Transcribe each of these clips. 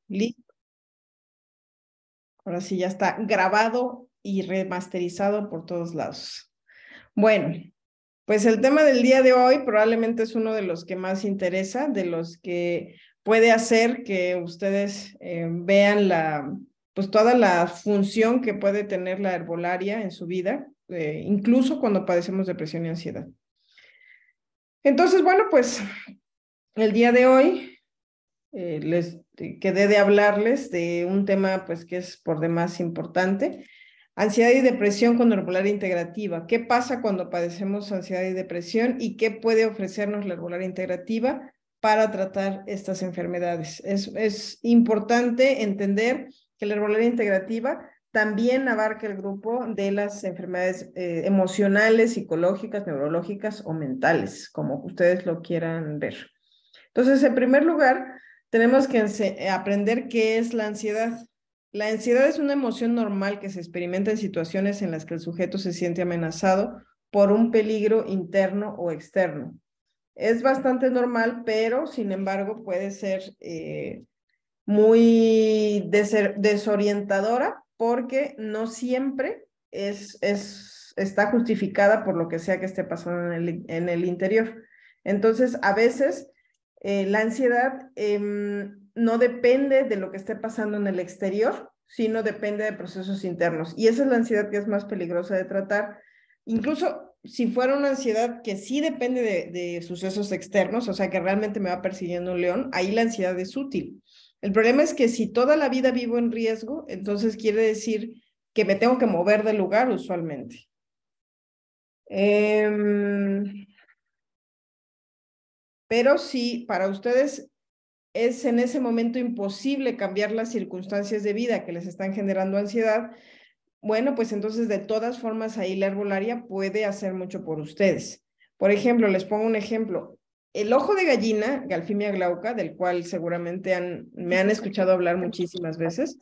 Listo. Ahora sí ya está grabado y remasterizado por todos lados. Bueno, pues el tema del día de hoy probablemente es uno de los que más interesa, de los que puede hacer que ustedes vean pues toda la función que puede tener la herbolaria en su vida, incluso cuando padecemos depresión y ansiedad. Entonces, bueno, pues el día de hoy les quedé de hablarles de un tema pues que es por demás importante, ansiedad y depresión con herbolaria integrativa. ¿Qué pasa cuando padecemos ansiedad y depresión y qué puede ofrecernos la herbolaria integrativa para tratar estas enfermedades? Es importante entender que la herbolaria integrativa también abarca el grupo de las enfermedades emocionales, psicológicas, neurológicas o mentales, como ustedes lo quieran ver. Entonces, en primer lugar, tenemos que aprender qué es la ansiedad. La ansiedad es una emoción normal que se experimenta en situaciones en las que el sujeto se siente amenazado por un peligro interno o externo. Es bastante normal, pero sin embargo puede ser muy desorientadora porque no siempre está justificada por lo que sea que esté pasando en el interior. Entonces, a veces la ansiedad no depende de lo que esté pasando en el exterior, sino depende de procesos internos. Y esa es la ansiedad que es más peligrosa de tratar. Incluso si fuera una ansiedad que sí depende de sucesos externos, o sea, que realmente me va persiguiendo un león, ahí la ansiedad es útil. El problema es que si toda la vida vivo en riesgo, entonces quiere decir que me tengo que mover del lugar usualmente. Pero si para ustedes es en ese momento imposible cambiar las circunstancias de vida que les están generando ansiedad, bueno, pues entonces de todas formas ahí la herbolaria puede hacer mucho por ustedes. Por ejemplo, les pongo un ejemplo. El ojo de gallina, Galfimia glauca, del cual seguramente me han escuchado hablar muchísimas veces,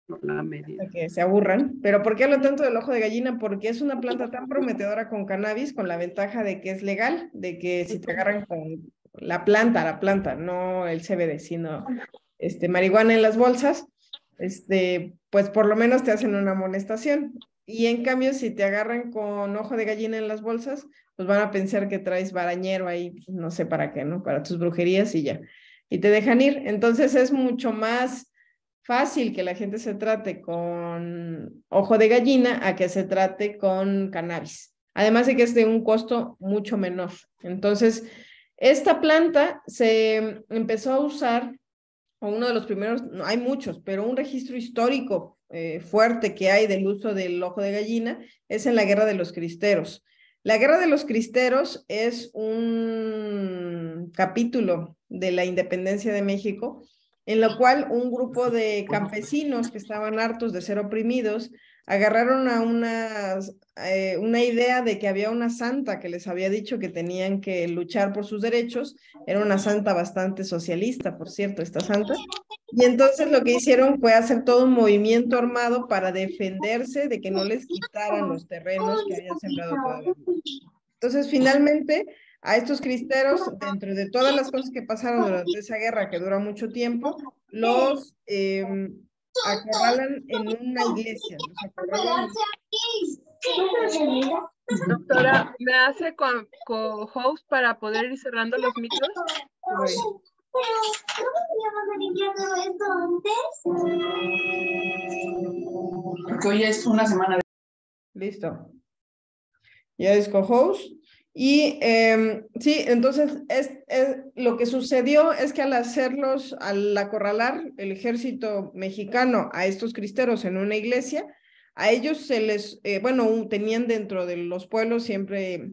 hasta que se aburran. Pero ¿por qué hablo tanto del ojo de gallina? Porque es una planta tan prometedora con cannabis, con la ventaja de que es legal, de que si te agarran con la planta, no el CBD, sino marihuana en las bolsas, pues por lo menos te hacen una amonestación. Y en cambio, si te agarran con ojo de gallina en las bolsas, pues van a pensar que traes barañero ahí, no sé para qué, ¿no? Para tus brujerías y ya. Y te dejan ir. Entonces es mucho más fácil que la gente se trate con ojo de gallina a que se trate con cannabis. Además de que es de un costo mucho menor. Entonces, esta planta se empezó a usar, o uno de los primeros, no, hay muchos, pero un registro histórico fuerte que hay del uso del ojo de gallina es en la Guerra de los Cristeros. La Guerra de los Cristeros es un capítulo de la independencia de México en lo cual un grupo de campesinos que estaban hartos de ser oprimidos agarraron a una idea de que había una santa que les había dicho que tenían que luchar por sus derechos. Era una santa bastante socialista, por cierto, esta santa. Y entonces lo que hicieron fue hacer todo un movimiento armado para defenderse de que no les quitaran los terrenos que habían sembrado toda la vida. Entonces, finalmente, a estos cristeros, dentro de todas las cosas que pasaron durante esa guerra que dura mucho tiempo, los acorralan en una iglesia. Los acorralan. Doctora, ¿me hace co-host para poder ir cerrando los micros? Pero, ¿cómo limpiar todo esto antes? Porque hoy es una semana de... Listo. Ya es co-host. Y sí, entonces lo que sucedió es que al acorralar el ejército mexicano a estos cristeros en una iglesia, a ellos tenían dentro de los pueblos siempre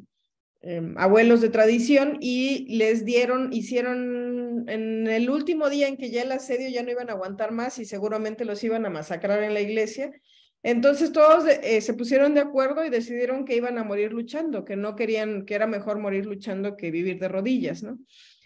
abuelos de tradición y hicieron en el último día en que ya el asedio ya no iban a aguantar más y seguramente los iban a masacrar en la iglesia. Entonces todos se pusieron de acuerdo y decidieron que iban a morir luchando, que no querían, que era mejor morir luchando que vivir de rodillas, ¿no?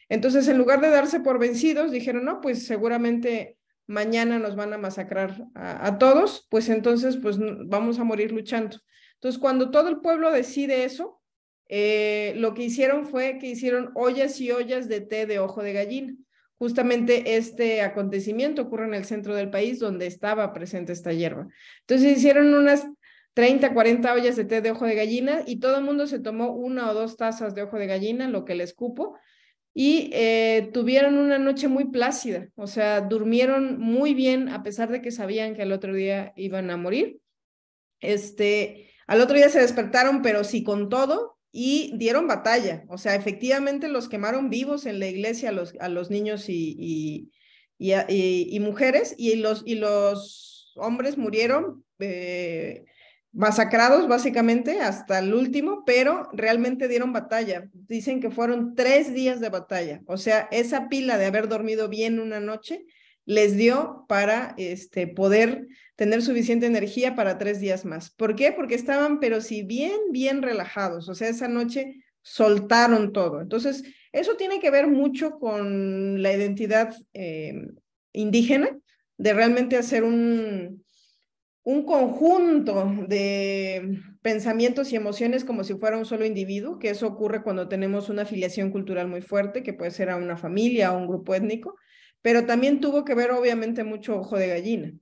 Entonces, en lugar de darse por vencidos, dijeron, no, pues seguramente mañana nos van a masacrar a todos, pues entonces, pues vamos a morir luchando. Entonces, cuando todo el pueblo decide eso, lo que hicieron fue que hicieron ollas y ollas de té de ojo de gallina. justamente este acontecimiento ocurre en el centro del país donde estaba presente esta hierba. Entonces hicieron unas 30, 40 ollas de té de ojo de gallina y todo el mundo se tomó 1 o 2 tazas de ojo de gallina, lo que les cupo, y tuvieron una noche muy plácida, o sea, durmieron muy bien a pesar de que sabían que al otro día iban a morir. Al otro día se despertaron, pero sí con todo, y dieron batalla. O sea, efectivamente los quemaron vivos en la iglesia a los niños y mujeres, y los hombres murieron masacrados básicamente hasta el último, pero realmente dieron batalla. Dicen que fueron 3 días de batalla. O sea, esa pila de haber dormido bien una noche les dio para poder tener suficiente energía para 3 días más. ¿Por qué? Porque estaban, pero sí, bien relajados. O sea, esa noche soltaron todo. Entonces, eso tiene que ver mucho con la identidad indígena, de realmente hacer un conjunto de pensamientos y emociones como si fuera un solo individuo, que eso ocurre cuando tenemos una afiliación cultural muy fuerte, que puede ser a una familia, a un grupo étnico, pero también tuvo que ver obviamente mucho ojo de gallina.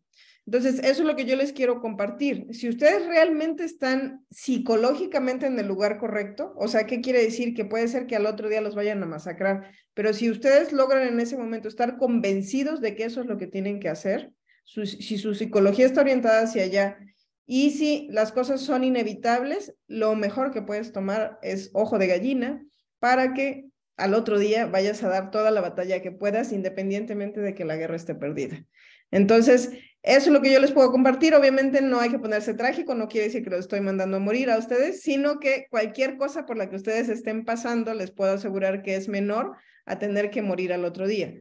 Entonces, eso es lo que yo les quiero compartir. Si ustedes realmente están psicológicamente en el lugar correcto, o sea, ¿qué quiere decir? Que puede ser que al otro día los vayan a masacrar, pero si ustedes logran en ese momento estar convencidos de que eso es lo que tienen que hacer, si su psicología está orientada hacia allá y si las cosas son inevitables, lo mejor que puedes tomar es ojo de gallina para que al otro día vayas a dar toda la batalla que puedas, independientemente de que la guerra esté perdida. Entonces, eso es lo que yo les puedo compartir. Obviamente no hay que ponerse trágico, no quiere decir que los estoy mandando a morir a ustedes, sino que cualquier cosa por la que ustedes estén pasando, les puedo asegurar que es menor a tener que morir al otro día.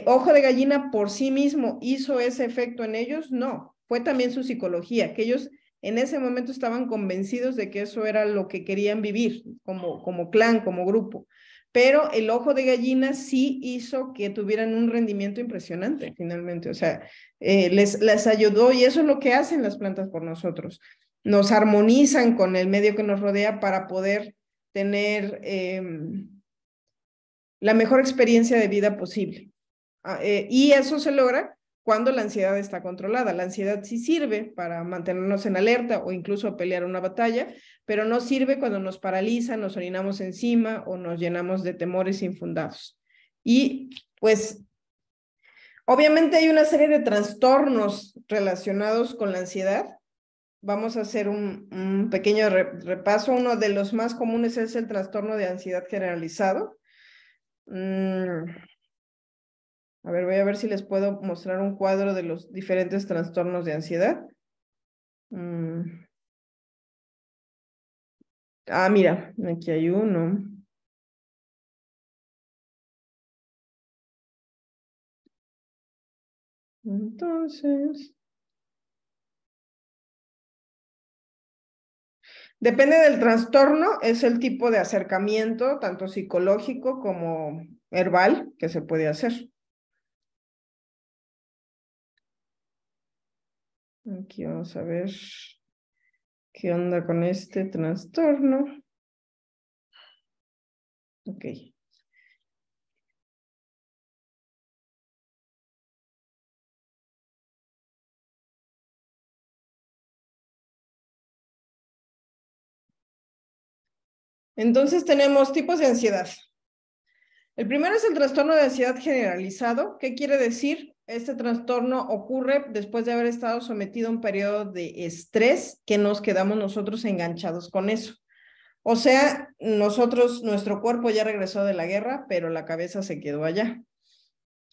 Ojo de gallina por sí mismo hizo ese efecto en ellos, no, fue también su psicología, que ellos en ese momento estaban convencidos de que eso era lo que querían vivir como clan, como grupo. Pero el ojo de gallina sí hizo que tuvieran un rendimiento impresionante finalmente, o sea, les ayudó y eso es lo que hacen las plantas por nosotros. Nos armonizan con el medio que nos rodea para poder tener la mejor experiencia de vida posible. Y eso se logra cuando la ansiedad está controlada. La ansiedad sí sirve para mantenernos en alerta o incluso pelear una batalla, pero no sirve cuando nos paraliza, nos orinamos encima o nos llenamos de temores infundados. Y pues, obviamente hay una serie de trastornos relacionados con la ansiedad. Vamos a hacer un pequeño repaso. Uno de los más comunes es el trastorno de ansiedad generalizado. A ver, voy a ver si les puedo mostrar un cuadro de los diferentes trastornos de ansiedad. Mira, aquí hay uno. Entonces, depende del trastorno, es el tipo de acercamiento, tanto psicológico como verbal, que se puede hacer. Aquí vamos a ver qué onda con este trastorno. Ok. Entonces tenemos tipos de ansiedad. El primero es el trastorno de ansiedad generalizado. ¿Qué quiere decir? Este trastorno ocurre después de haber estado sometido a un periodo de estrés que nos quedamos nosotros enganchados con eso. O sea, nuestro cuerpo ya regresó de la guerra, pero la cabeza se quedó allá.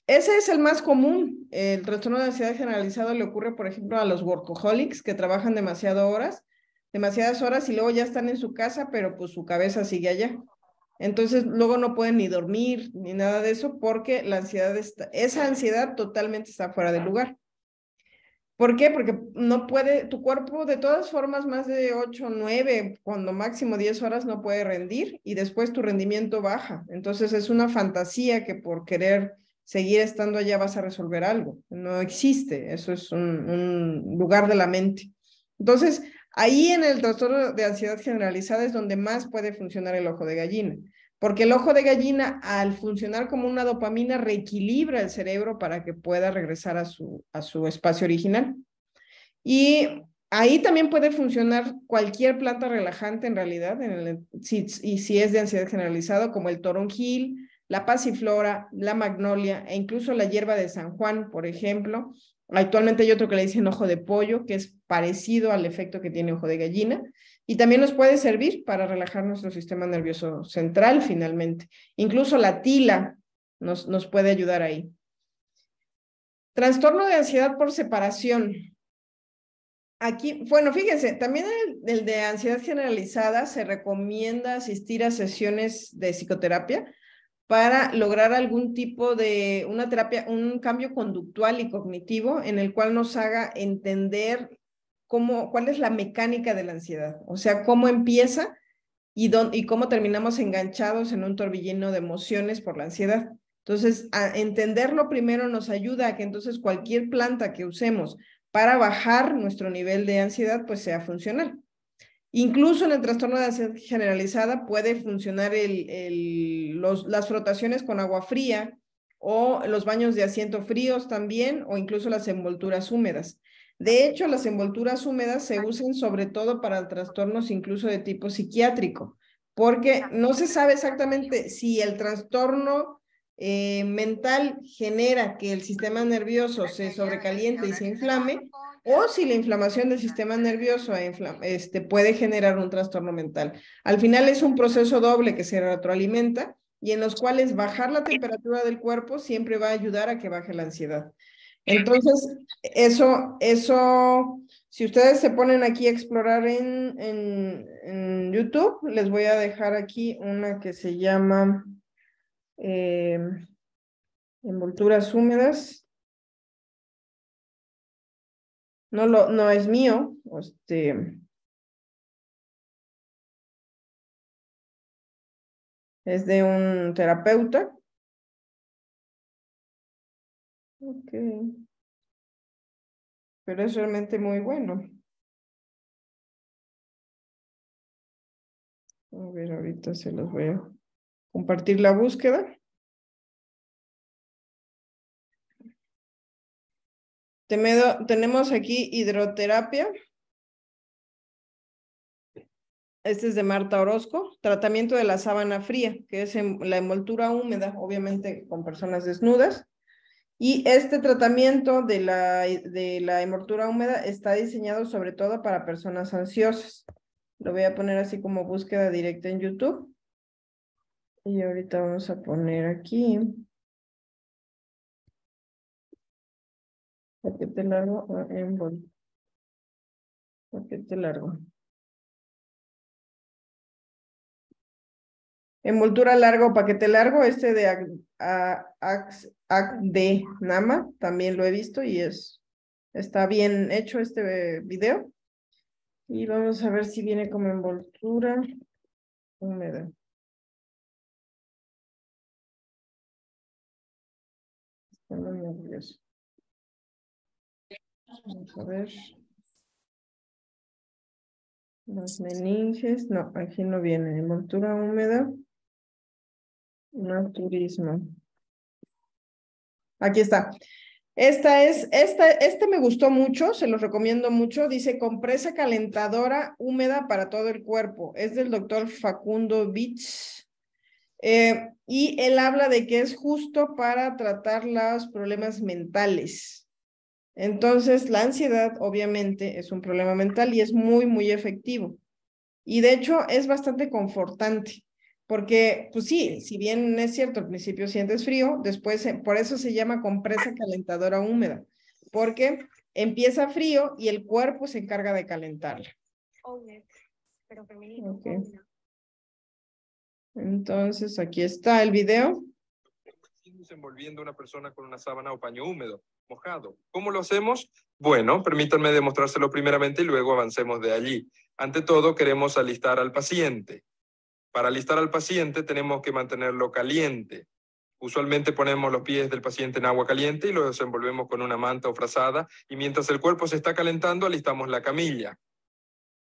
Ese es el más común. El trastorno de ansiedad generalizado le ocurre, por ejemplo, a los workaholics que trabajan demasiadas horas y luego ya están en su casa, pero pues su cabeza sigue allá. Entonces, luego no pueden ni dormir ni nada de eso porque esa ansiedad totalmente está fuera de lugar. ¿Por qué? Porque no puede, tu cuerpo de todas formas más de 8, 9, cuando máximo 10 horas no puede rendir y después tu rendimiento baja. Entonces es una fantasía que por querer seguir estando allá vas a resolver algo. No existe, eso es un lugar de la mente. Entonces, ahí en el trastorno de ansiedad generalizada es donde más puede funcionar el ojo de gallina. porque el ojo de gallina, al funcionar como una dopamina, reequilibra el cerebro para que pueda regresar a su espacio original. Y ahí también puede funcionar cualquier planta relajante en realidad, y si es de ansiedad generalizada, como el toronjil, la pasiflora, la magnolia e incluso la hierba de San Juan, por ejemplo. Actualmente hay otro que le dicen ojo de pollo, que es parecido al efecto que tiene ojo de gallina, y también nos puede servir para relajar nuestro sistema nervioso central finalmente. Incluso la tila nos puede ayudar ahí. Trastorno de ansiedad por separación. Aquí, bueno, fíjense, también el de ansiedad generalizada se recomienda asistir a sesiones de psicoterapia para lograr algún tipo de una terapia, un cambio conductual y cognitivo en el cual nos haga entender cuál es la mecánica de la ansiedad, o sea, cómo empieza y cómo terminamos enganchados en un torbellino de emociones por la ansiedad. Entonces, a entenderlo primero nos ayuda a que entonces cualquier planta que usemos para bajar nuestro nivel de ansiedad, pues sea funcional. Incluso en el trastorno de ansiedad generalizada puede funcionar las frotaciones con agua fría o los baños de asiento fríos también, o incluso las envolturas húmedas. De hecho, las envolturas húmedas se usan sobre todo para trastornos incluso de tipo psiquiátrico, porque no se sabe exactamente si el trastorno mental genera que el sistema nervioso se sobrecaliente y se inflame, o si la inflamación del sistema nervioso puede generar un trastorno mental. Al final es un proceso doble que se retroalimenta y en los cuales bajar la temperatura del cuerpo siempre va a ayudar a que baje la ansiedad. Entonces, si ustedes se ponen aquí a explorar en YouTube, les voy a dejar aquí una que se llama envolturas húmedas. No es mío, es de un terapeuta. Ok. Pero es realmente muy bueno. A ver, ahorita se los voy a compartir la búsqueda. Tenemos aquí hidroterapia. Este es de Marta Orozco. Tratamiento de la sábana fría, que es la envoltura húmeda, obviamente con personas desnudas. Y este tratamiento de la envoltura húmeda está diseñado sobre todo para personas ansiosas. Lo voy a poner así como búsqueda directa en YouTube. Y ahorita vamos a poner aquí. Paquete largo, paquete largo. Envoltura largo, paquete largo, este de ACD Nama, también lo he visto y está bien hecho este video. Y vamos a ver si viene como envoltura húmeda. Está muy nervioso. Vamos a ver. Las meninges, no, aquí no viene. Envoltura húmeda. Naturismo. Aquí está. Este me gustó mucho, se los recomiendo mucho. Dice compresa calentadora húmeda para todo el cuerpo. Es del doctor Facundo Beach. Y él habla de que es justo para tratar los problemas mentales. Entonces, la ansiedad obviamente es un problema mental y es muy, muy efectivo. Y de hecho es bastante confortante. Porque, pues sí, si bien es cierto, al principio sientes frío, después, por eso se llama compresa calentadora húmeda, porque empieza frío y el cuerpo se encarga de calentarla. Okay. Entonces, aquí está el video. Envolviendo a una persona con una sábana o paño húmedo, mojado. ¿Cómo lo hacemos? Bueno, permítanme demostrárselo primeramente y luego avancemos de allí. Ante todo, queremos alistar al paciente. Para alistar al paciente tenemos que mantenerlo caliente. Usualmente ponemos los pies del paciente en agua caliente y los envolvemos con una manta o frazada y mientras el cuerpo se está calentando alistamos la camilla.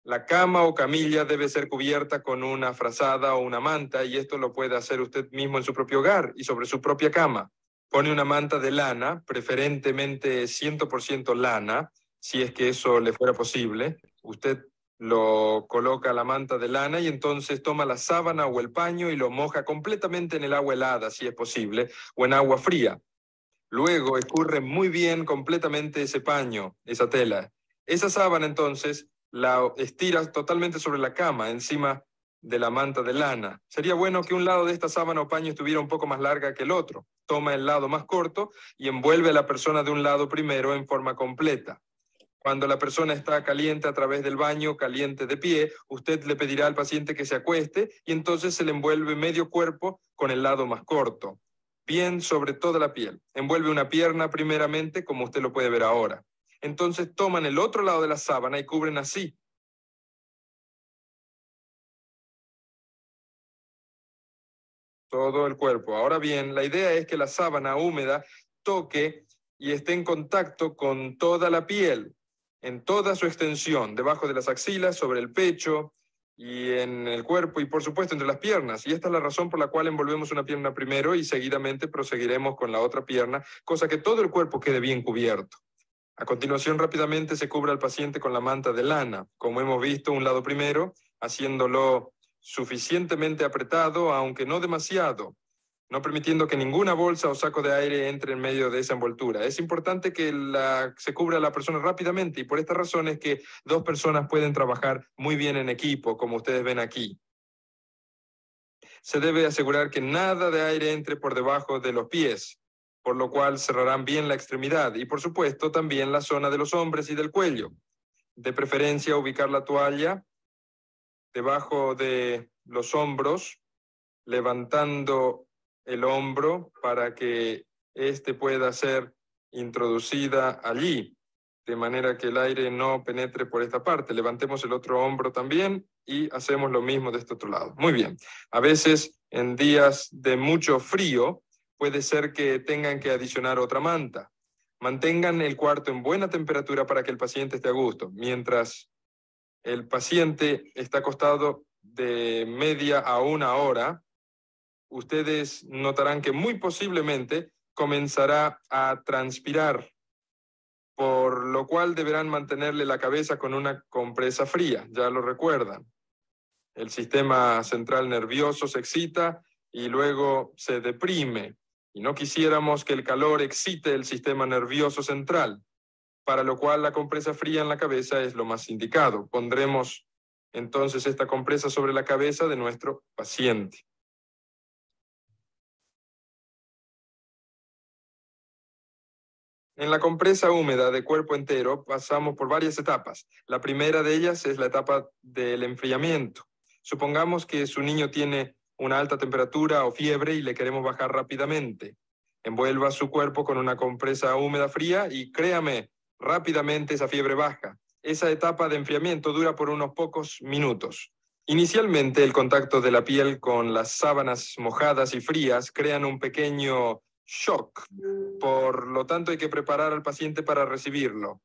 La cama o camilla debe ser cubierta con una frazada o una manta, y esto lo puede hacer usted mismo en su propio hogar y sobre su propia cama. Pone una manta de lana, preferentemente 100% lana, si es que eso le fuera posible. Usted lo coloca la manta de lana y entonces toma la sábana o el paño y lo moja completamente en el agua helada, si es posible, o en agua fría. Luego escurre muy bien completamente ese paño, esa tela. Esa sábana entonces la estiras totalmente sobre la cama, encima de la manta de lana. Sería bueno que un lado de esta sábana o paño estuviera un poco más larga que el otro. Toma el lado más corto y envuelve a la persona de un lado primero en forma completa. Cuando la persona está caliente a través del baño, caliente de pie, usted le pedirá al paciente que se acueste y entonces se le envuelve medio cuerpo con el lado más corto, bien sobre toda la piel. Envuelve una pierna primeramente, como usted lo puede ver ahora. Entonces toman el otro lado de la sábana y cubren así todo el cuerpo. Ahora bien, la idea es que la sábana húmeda toque y esté en contacto con toda la piel, en toda su extensión, debajo de las axilas, sobre el pecho y en el cuerpo y por supuesto entre las piernas. Y esta es la razón por la cual envolvemos una pierna primero y seguidamente proseguiremos con la otra pierna, cosa que todo el cuerpo quede bien cubierto. A continuación, rápidamente se cubre al paciente con la manta de lana, como hemos visto, un lado primero, haciéndolo suficientemente apretado, aunque no demasiado, no permitiendo que ninguna bolsa o saco de aire entre en medio de esa envoltura. Es importante que se cubra a la persona rápidamente y por esta razón es que dos personas pueden trabajar muy bien en equipo, como ustedes ven aquí. Se debe asegurar que nada de aire entre por debajo de los pies, por lo cual cerrarán bien la extremidad y por supuesto también la zona de los hombros y del cuello. De preferencia ubicar la toalla debajo de los hombros, levantando el hombro para que éste pueda ser introducida allí, de manera que el aire no penetre por esta parte. Levantemos el otro hombro también y hacemos lo mismo de este otro lado. Muy bien. A veces en días de mucho frío puede ser que tengan que adicionar otra manta. Mantengan el cuarto en buena temperatura para que el paciente esté a gusto. Mientras el paciente está acostado de media a una hora, ustedes notarán que muy posiblemente comenzará a transpirar, por lo cual deberán mantenerle la cabeza con una compresa fría, ya lo recuerdan. El sistema central nervioso se excita y luego se deprime, y no quisiéramos que el calor excite el sistema nervioso central, para lo cual la compresa fría en la cabeza es lo más indicado. Pondremos entonces esta compresa sobre la cabeza de nuestro paciente. En la compresa húmeda de cuerpo entero pasamos por varias etapas. La primera de ellas es la etapa del enfriamiento. Supongamos que su niño tiene una alta temperatura o fiebre y le queremos bajar rápidamente. Envuelva su cuerpo con una compresa húmeda fría y créame, rápidamente esa fiebre baja. Esa etapa de enfriamiento dura por unos pocos minutos. Inicialmente el contacto de la piel con las sábanas mojadas y frías crean un pequeño shock. Por lo tanto hay que preparar al paciente para recibirlo.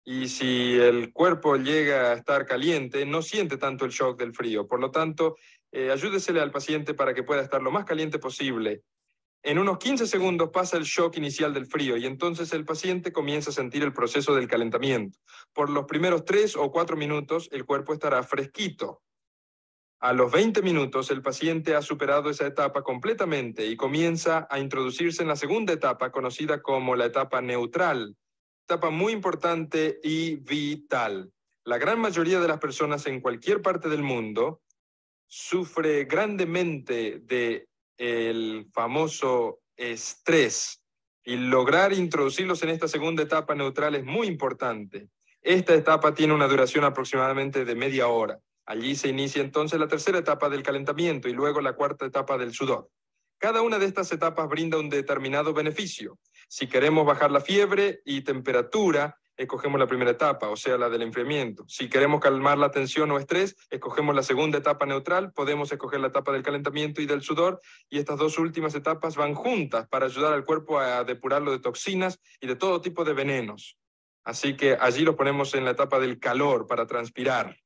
Y si el cuerpo llega a estar caliente, no siente tanto el shock del frío. Por lo tanto, ayúdesele al paciente para que pueda estar lo más caliente posible. En unos 15 segundos pasa el shock inicial del frío y entonces el paciente comienza a sentir el proceso del calentamiento. Por los primeros 3 o 4 minutos el cuerpo estará fresquito. A los 20 minutos el paciente ha superado esa etapa completamente y comienza a introducirse en la segunda etapa conocida como la etapa neutral. Etapa muy importante y vital. La gran mayoría de las personas en cualquier parte del mundo sufre grandemente del famoso estrés y lograr introducirlos en esta segunda etapa neutral es muy importante. Esta etapa tiene una duración aproximadamente de media hora. Allí se inicia entonces la tercera etapa del calentamiento y luego la cuarta etapa del sudor. Cada una de estas etapas brinda un determinado beneficio. Si queremos bajar la fiebre y temperatura, escogemos la primera etapa, o sea, la del enfriamiento. Si queremos calmar la tensión o estrés, escogemos la segunda etapa neutral, podemos escoger la etapa del calentamiento y del sudor, y estas dos últimas etapas van juntas para ayudar al cuerpo a depurarlo de toxinas y de todo tipo de venenos. Así que allí los ponemos en la etapa del calor para transpirar.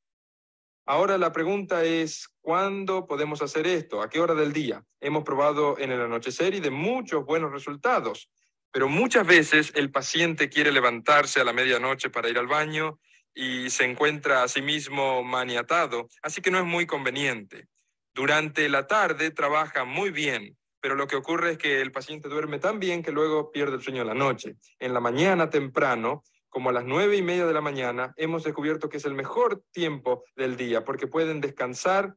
Ahora la pregunta es, ¿cuándo podemos hacer esto? ¿A qué hora del día? Hemos probado en el anochecer y de muchos buenos resultados, pero muchas veces el paciente quiere levantarse a la medianoche para ir al baño y se encuentra a sí mismo maniatado, así que no es muy conveniente. Durante la tarde trabaja muy bien, pero lo que ocurre es que el paciente duerme tan bien que luego pierde el sueño en la noche. En la mañana temprano, como a las 9:30 de la mañana, hemos descubierto que es el mejor tiempo del día porque pueden descansar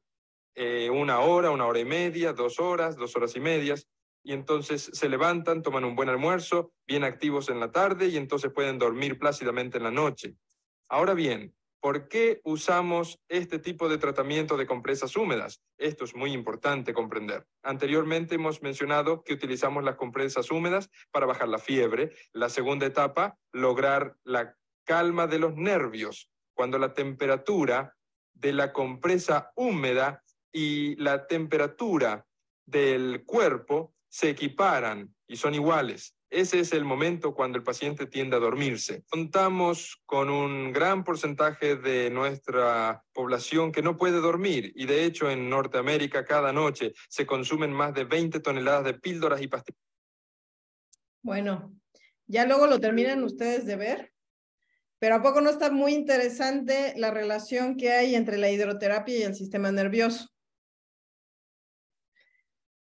1 hora y media, 2 horas, 2 horas y media, y entonces se levantan, toman un buen almuerzo, bien activos en la tarde y entonces pueden dormir plácidamente en la noche. Ahora bien, ¿por qué usamos este tipo de tratamiento de compresas húmedas? Esto es muy importante comprender. Anteriormente hemos mencionado que utilizamos las compresas húmedas para bajar la fiebre. La segunda etapa, lograr la calma de los nervios, cuando la temperatura de la compresa húmeda y la temperatura del cuerpo se equiparan y son iguales. Ese es el momento cuando el paciente tiende a dormirse. Contamos con un gran porcentaje de nuestra población que no puede dormir y de hecho en Norteamérica cada noche se consumen más de 20 toneladas de píldoras y pastillas. Bueno, ya luego lo terminan ustedes de ver, pero ¿a poco no está muy interesante la relación que hay entre la hidroterapia y el sistema nervioso?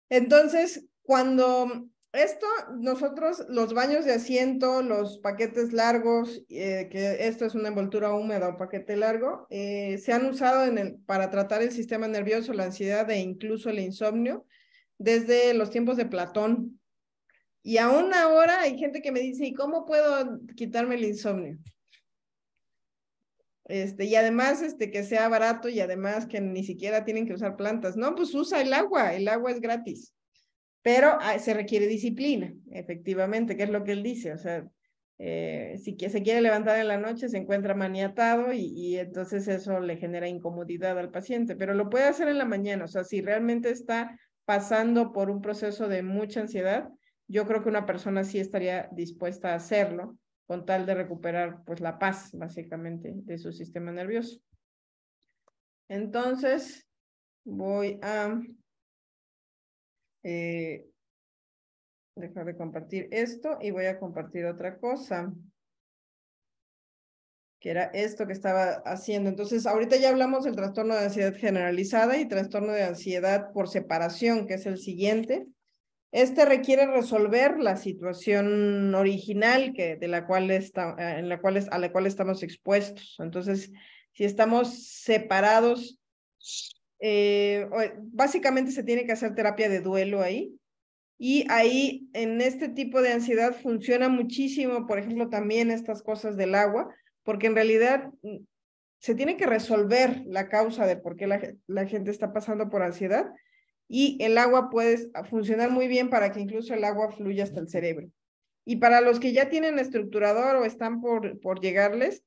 Entonces, cuando esto, nosotros, los baños de asiento, los paquetes largos, que esto es una envoltura húmeda o paquete largo, se han usado para tratar el sistema nervioso, la ansiedad e incluso el insomnio desde los tiempos de Platón. Y aún ahora hay gente que me dice, ¿y cómo puedo quitarme el insomnio? Y además que sea barato y además que ni siquiera tienen que usar plantas. No, pues usa el agua es gratis. Pero se requiere disciplina, efectivamente, que es lo que él dice. O sea, si se quiere levantar en la noche, se encuentra maniatado y entonces eso le genera incomodidad al paciente, pero lo puede hacer en la mañana. O sea, si realmente está pasando por un proceso de mucha ansiedad, yo creo que una persona sí estaría dispuesta a hacerlo con tal de recuperar pues la paz, básicamente, de su sistema nervioso. Entonces, voy a dejar de compartir esto y voy a compartir otra cosa, que era esto que estaba haciendo. Entonces, ahorita ya hablamos del trastorno de ansiedad generalizada y trastorno de ansiedad por separación, que es el siguiente. Este requiere resolver la situación original a la cual estamos expuestos. Entonces, si estamos separados, básicamente se tiene que hacer terapia de duelo ahí. Y ahí, en este tipo de ansiedad, funciona muchísimo, por ejemplo, también estas cosas del agua, porque en realidad se tiene que resolver la causa de por qué la gente está pasando por ansiedad, y el agua puede funcionar muy bien para que incluso el agua fluya hasta el cerebro. Y para los que ya tienen estructurador o están por llegarles,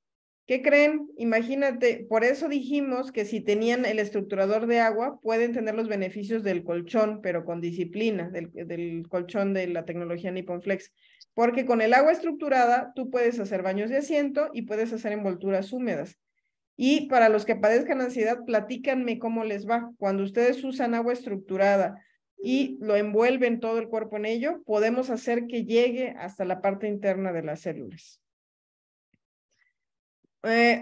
¿qué creen? Imagínate, por eso dijimos que si tenían el estructurador de agua, pueden tener los beneficios del colchón, pero con disciplina, del colchón de la tecnología Nippon Flex. Porque con el agua estructurada, tú puedes hacer baños de asiento y puedes hacer envolturas húmedas. Y para los que padezcan ansiedad, platícanme cómo les va. Cuando ustedes usan agua estructurada y lo envuelven todo el cuerpo en ello, podemos hacer que llegue hasta la parte interna de las células.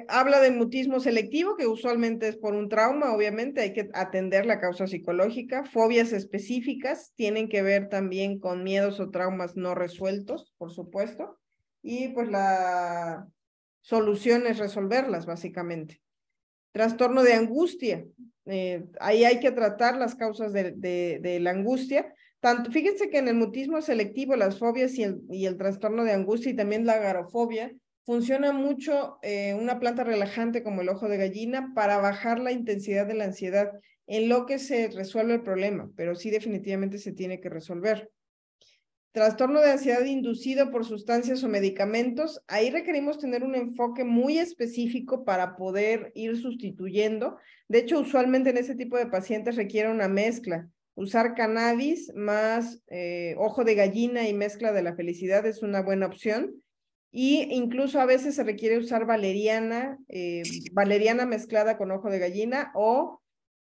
Habla de mutismo selectivo, que usualmente es por un trauma, obviamente hay que atender la causa psicológica. Fobias específicas tienen que ver también con miedos o traumas no resueltos, por supuesto. Y pues la solución es resolverlas, básicamente. Trastorno de angustia. Ahí hay que tratar las causas de la angustia. Fíjense que en el mutismo selectivo, las fobias y el trastorno de angustia y también la agorafobia, funciona mucho una planta relajante como el ojo de gallina para bajar la intensidad de la ansiedad en lo que se resuelve el problema, pero sí definitivamente se tiene que resolver. Trastorno de ansiedad inducido por sustancias o medicamentos, ahí requerimos tener un enfoque muy específico para poder ir sustituyendo. De hecho, usualmente en ese tipo de pacientes requiere una mezcla. Usar cannabis más ojo de gallina y mezcla de la felicidad es una buena opción. Y incluso a veces se requiere usar valeriana, valeriana mezclada con ojo de gallina o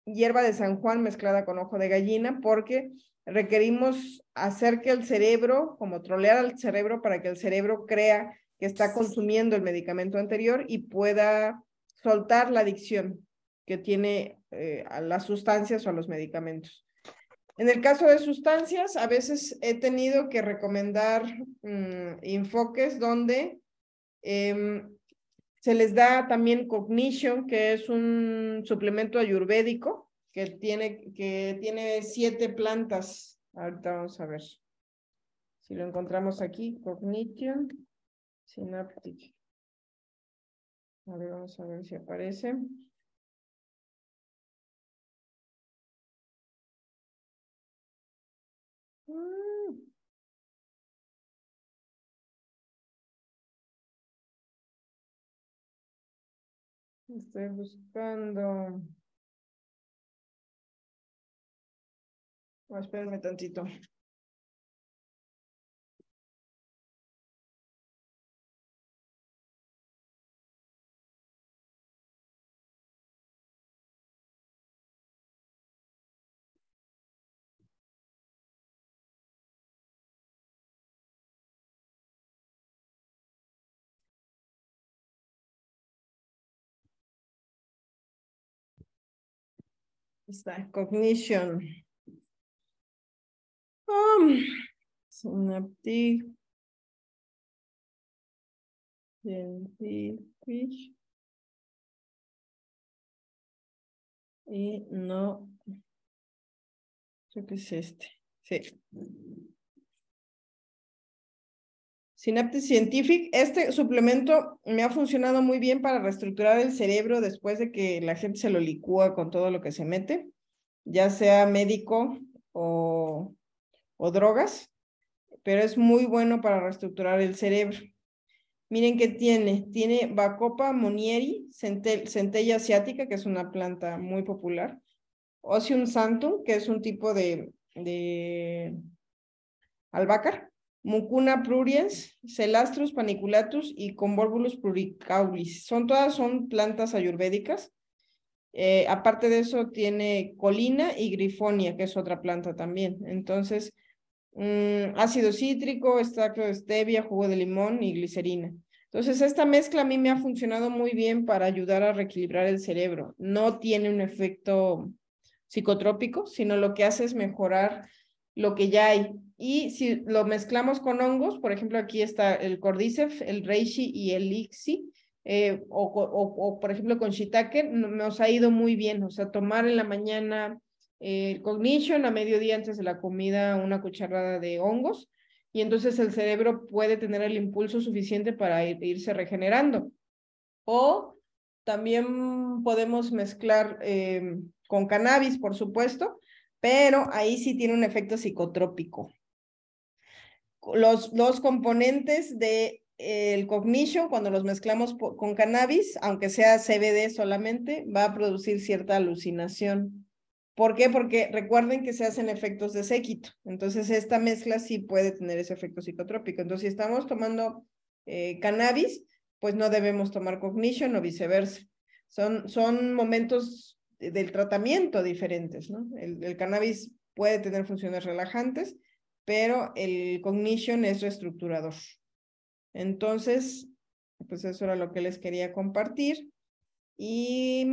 hierba de San Juan mezclada con ojo de gallina, porque requerimos hacer que el cerebro, como trolear al cerebro para que el cerebro crea que está consumiendo el medicamento anterior y pueda soltar la adicción que tiene a las sustancias o a los medicamentos. En el caso de sustancias, a veces he tenido que recomendar enfoques donde se les da también Cognition, que es un suplemento ayurvédico que tiene 7 plantas. Ahorita vamos a ver si lo encontramos aquí. Cognition Synaptic. A ver, vamos a ver si aparece. Estoy buscando. Oh, espérenme tantito. Está, Cognition. Synaptic. Fish. Y no. Creo que es este. Sí. Synaptic Scientific. Este suplemento me ha funcionado muy bien para reestructurar el cerebro después de que la gente se lo licúa con todo lo que se mete, ya sea médico o drogas, pero es muy bueno para reestructurar el cerebro. Miren qué tiene Bacopa monieri, centella asiática, que es una planta muy popular, Ozium santum, que es un tipo de albácar, Mucuna pruriens, Celastrus paniculatus y Convolvulus pluricaulis. Todas son plantas ayurvédicas. Aparte de eso, tiene colina y grifonia, que es otra planta también. Entonces, ácido cítrico, extracto de stevia, jugo de limón y glicerina. Entonces, esta mezcla a mí me ha funcionado muy bien para ayudar a reequilibrar el cerebro. No tiene un efecto psicotrópico, sino lo que hace es mejorar lo que ya hay. Y si lo mezclamos con hongos, por ejemplo, aquí está el Cordyceps, el Reishi y el Ixi, o por ejemplo con Shiitake, nos ha ido muy bien. O sea, tomar en la mañana el Cognition, a mediodía antes de la comida una cucharada de hongos, y entonces el cerebro puede tener el impulso suficiente para irse regenerando. O también podemos mezclar con cannabis, por supuesto, pero ahí sí tiene un efecto psicotrópico. Los componentes de el Cognition, cuando los mezclamos con cannabis, aunque sea CBD solamente, va a producir cierta alucinación. ¿Por qué? Porque recuerden que se hacen efectos de séquito. Entonces, esta mezcla sí puede tener ese efecto psicotrópico. Entonces, si estamos tomando cannabis, pues no debemos tomar Cognition o viceversa. Son momentos del tratamiento diferentes, ¿no? El cannabis puede tener funciones relajantes, pero el Cognition es reestructurador. Entonces, pues eso era lo que les quería compartir. Y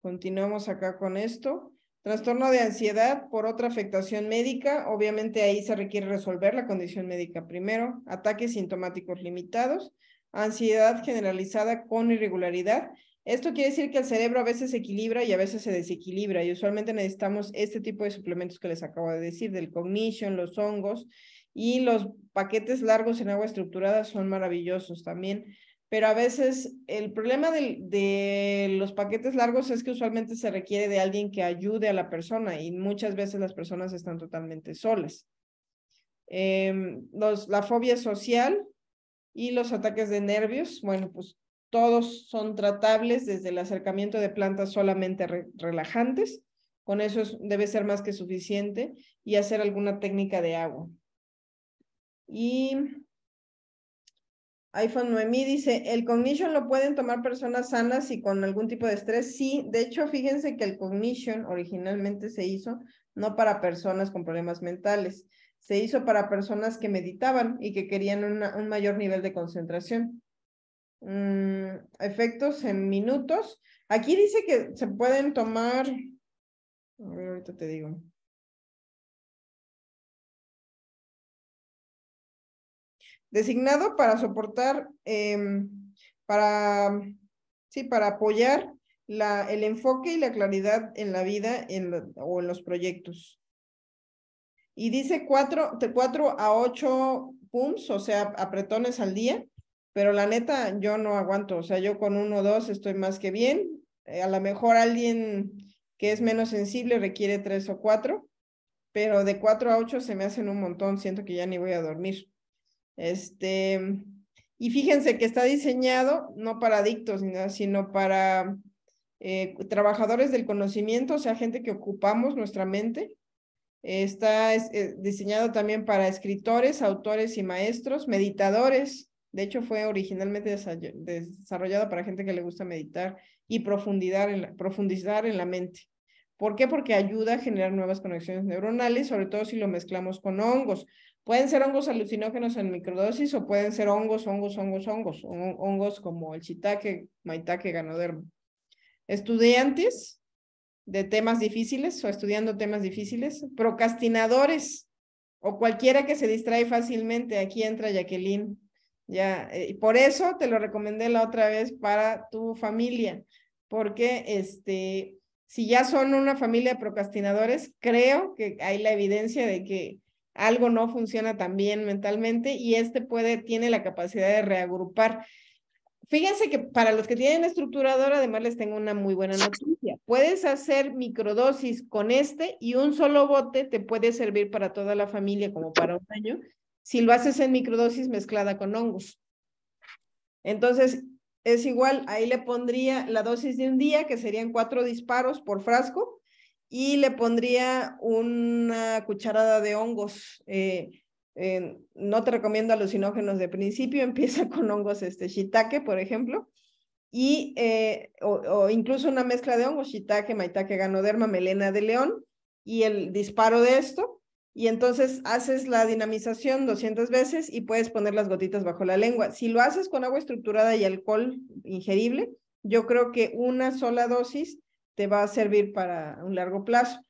continuamos acá con esto. Trastorno de ansiedad por otra afectación médica. Obviamente ahí se requiere resolver la condición médica primero. Ataques sintomáticos limitados. Ansiedad generalizada con irregularidad. Esto quiere decir que el cerebro a veces se equilibra y a veces se desequilibra, y usualmente necesitamos este tipo de suplementos que les acabo de decir, del Cognition, los hongos, y los paquetes largos en agua estructurada son maravillosos también. Pero a veces el problema de los paquetes largos es que usualmente se requiere de alguien que ayude a la persona, y muchas veces las personas están totalmente solas. La fobia social y los ataques de nervios, bueno, pues todos son tratables desde el acercamiento de plantas solamente relajantes. Con eso debe ser más que suficiente, y hacer alguna técnica de agua. Y iPhone Noemí dice, ¿el Cognition lo pueden tomar personas sanas y con algún tipo de estrés? Sí, de hecho, fíjense que el Cognition originalmente se hizo no para personas con problemas mentales, se hizo para personas que meditaban y que querían un mayor nivel de concentración. Efectos en minutos. Aquí dice que se pueden tomar, a ver, ahorita te digo. Designado para soportar, para apoyar el enfoque y la claridad en la vida o en los proyectos. Y dice de 4 a 8 pumps, o sea, apretones al día, pero la neta yo no aguanto, o sea, yo con 1 o 2 estoy más que bien. A lo mejor alguien que es menos sensible requiere 3 o 4, pero de 4 a 8 se me hacen un montón, siento que ya ni voy a dormir. Y fíjense que está diseñado no para adictos, sino para trabajadores del conocimiento, o sea, gente que ocupamos nuestra mente. Está diseñado también para escritores, autores y maestros, meditadores. De hecho, fue originalmente desarrollado para gente que le gusta meditar y profundizar en la mente. ¿Por qué? Porque ayuda a generar nuevas conexiones neuronales, sobre todo si lo mezclamos con hongos. Pueden ser hongos alucinógenos en microdosis o pueden ser hongos como el shiitake, maitake, ganoderma. Estudiantes de temas difíciles o estudiando temas difíciles, procrastinadores o cualquiera que se distrae fácilmente. Aquí entra Jacqueline. Ya, por eso te lo recomendé la otra vez para tu familia, porque si ya son una familia de procrastinadores, creo que hay la evidencia de que algo no funciona tan bien mentalmente y tiene la capacidad de reagrupar. Fíjense que para los que tienen estructurador, además les tengo una muy buena noticia. Puedes hacer microdosis con y un solo bote te puede servir para toda la familia como para un año, si lo haces en microdosis mezclada con hongos. Entonces, es igual, ahí le pondría la dosis de un día, que serían 4 disparos por frasco, y le pondría una cucharada de hongos. No te recomiendo alucinógenos de principio, empieza con hongos shiitake, por ejemplo, y o incluso una mezcla de hongos, shiitake, maitake, ganoderma, melena de león, y el disparo de esto, y entonces haces la dinamización 200 veces y puedes poner las gotitas bajo la lengua. Si lo haces con agua estructurada y alcohol ingerible, yo creo que una sola dosis te va a servir para un largo plazo.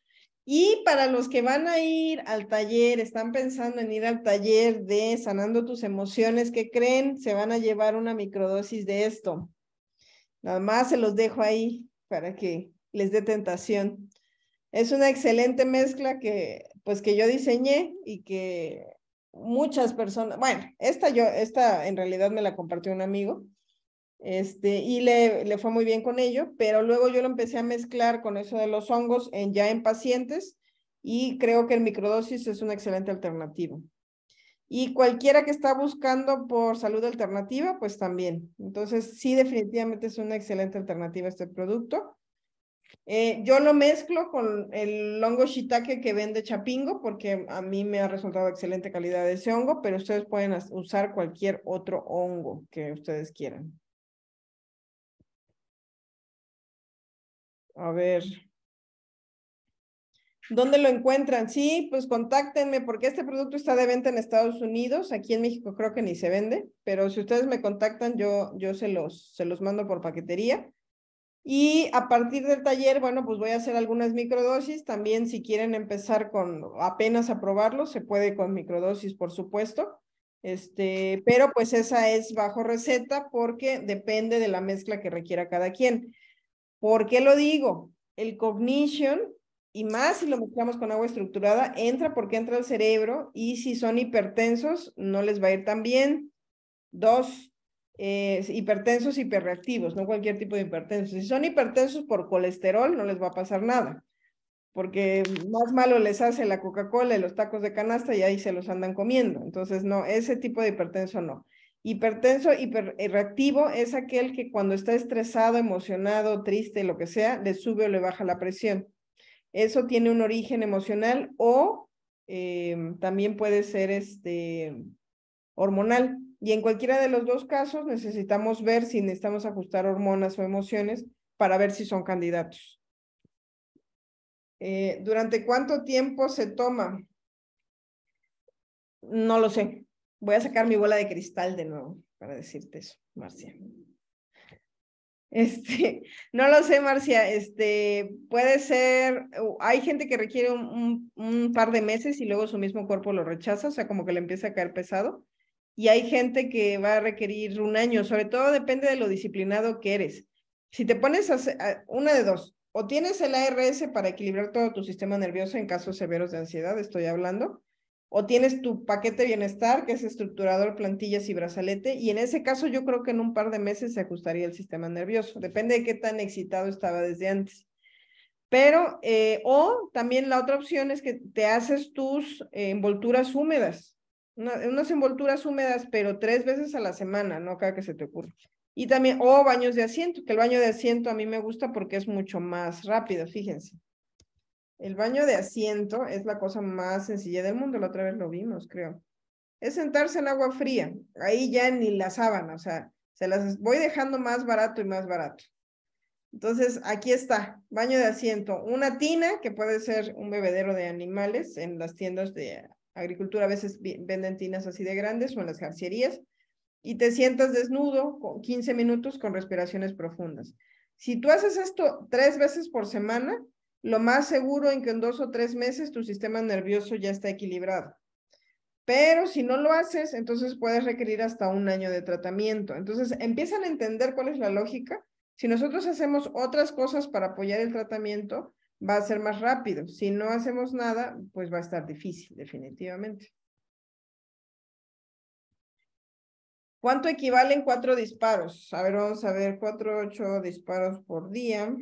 Y para los que van a ir al taller, están pensando en ir al taller de Sanando tus Emociones, ¿qué creen? Se van a llevar una microdosis de esto. Nada más se los dejo ahí para que les dé tentación. Es una excelente mezcla que yo diseñé y que muchas personas, bueno, esta en realidad me la compartió un amigo, y le fue muy bien con ello, pero luego yo lo empecé a mezclar con eso de los hongos ya en pacientes y creo que el microdosis es una excelente alternativa. Y cualquiera que está buscando por salud alternativa, pues también. Entonces, sí, definitivamente es una excelente alternativa este producto. Yo lo mezclo con el hongo shiitake que vende Chapingo, porque a mí me ha resultado excelente calidad de ese hongo, pero ustedes pueden usar cualquier otro hongo que ustedes quieran. A ver. ¿Dónde lo encuentran? Sí, pues contáctenme porque este producto está de venta en Estados Unidos. Aquí en México creo que ni se vende, pero si ustedes me contactan, yo se los mando por paquetería. Y a partir del taller, bueno, pues voy a hacer algunas microdosis. También si quieren empezar apenas a probarlo, se puede con microdosis, por supuesto. Pero pues esa es bajo receta porque depende de la mezcla que requiera cada quien. ¿Por qué lo digo? El Cognition, y más si lo mezclamos con agua estructurada, entra porque entra al cerebro y si son hipertensos, no les va a ir tan bien. 2, hipertensos hiperreactivos, no cualquier tipo de hipertensos. Si son hipertensos por colesterol, no les va a pasar nada, porque más malo les hace la Coca-Cola y los tacos de canasta y ahí se los andan comiendo. Entonces, no, ese tipo de hipertenso no. Hipertenso hiperreactivo es aquel que cuando está estresado, emocionado, triste, lo que sea, le sube o le baja la presión. Eso tiene un origen emocional o también puede ser hormonal. Y en cualquiera de los dos casos necesitamos ver si necesitamos ajustar hormonas o emociones para ver si son candidatos. ¿Durante cuánto tiempo se toma? No lo sé. Voy a sacar mi bola de cristal de nuevo para decirte eso, Marcia. No lo sé, Marcia. Puede ser, hay gente que requiere un par de meses y luego su mismo cuerpo lo rechaza, o sea, como que le empieza a caer pesado. Y hay gente que va a requerir un año, sobre todo depende de lo disciplinado que eres. Si te pones una de dos, o tienes el ARS para equilibrar todo tu sistema nervioso en casos severos de ansiedad, estoy hablando, o tienes tu paquete bienestar, que es estructurador, plantillas y brazalete, y en ese caso yo creo que en un par de meses se ajustaría el sistema nervioso, depende de qué tan excitado estaba desde antes. Pero, o también la otra opción es que te haces tus envolturas húmedas, unas envolturas húmedas, pero 3 veces a la semana, no cada que se te ocurra. Y también, o baños de asiento, que el baño de asiento a mí me gusta porque es mucho más rápido, fíjense. El baño de asiento es la cosa más sencilla del mundo, la otra vez lo vimos, creo. Es sentarse en agua fría, ahí ya ni la sábana, o sea, se las voy dejando más barato y más barato. Entonces, aquí está, baño de asiento, una tina, que puede ser un bebedero de animales, en las tiendas de agricultura a veces venden tinas así de grandes o en las jarcierías, y te sientas desnudo, 15 minutos con respiraciones profundas. Si tú haces esto 3 veces por semana, lo más seguro en que en 2 o 3 meses tu sistema nervioso ya está equilibrado. Pero si no lo haces, entonces puedes requerir hasta un año de tratamiento. Entonces empiezan a entender cuál es la lógica. Si nosotros hacemos otras cosas para apoyar el tratamiento, va a ser más rápido. Si no hacemos nada, pues va a estar difícil, definitivamente. ¿Cuánto equivalen 4 disparos? A ver, vamos a ver, 4, 8 disparos por día.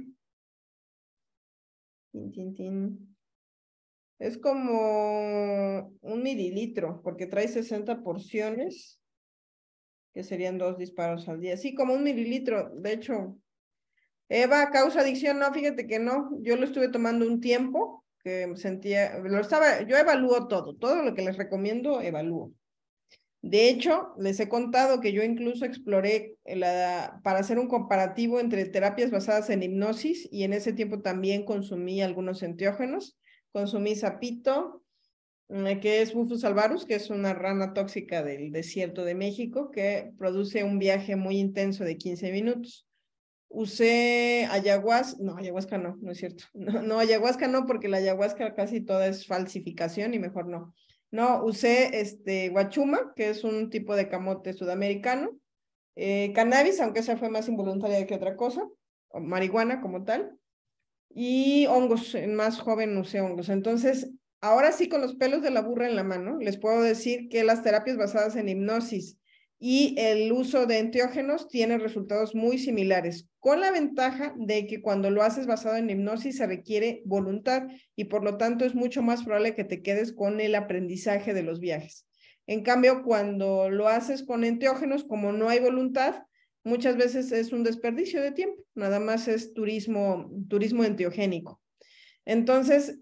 Tin, tin, tin. Es como 1 mililitro, porque trae 60 porciones, que serían 2 disparos al día. Sí, como 1 mililitro. De hecho, Eva, ¿causa adicción? No, fíjate que no. Yo lo estuve tomando un tiempo, que sentía, yo evalúo todo lo que les recomiendo, evalúo. De hecho, les he contado que yo incluso exploré para hacer un comparativo entre terapias basadas en hipnosis, y en ese tiempo también consumí algunos enteógenos. Consumí sapito, que es Bufus albarus, que es una rana tóxica del desierto de México, que produce un viaje muy intenso de 15 minutos. Usé ayahuasca, no es cierto. No, ayahuasca no, porque la ayahuasca casi toda es falsificación y mejor no. No, usé guachuma, que es un tipo de camote sudamericano, cannabis, aunque esa fue más involuntaria que otra cosa, o marihuana como tal, y hongos, más joven usé hongos. Entonces, ahora sí, con los pelos de la burra en la mano, les puedo decir que las terapias basadas en hipnosis y el uso de enteógenos tienen resultados muy similares, con la ventaja de que cuando lo haces basado en hipnosis se requiere voluntad y por lo tanto es mucho más probable que te quedes con el aprendizaje de los viajes. En cambio, cuando lo haces con enteógenos, como no hay voluntad, muchas veces es un desperdicio de tiempo, nada más es turismo enteogénico. Entonces,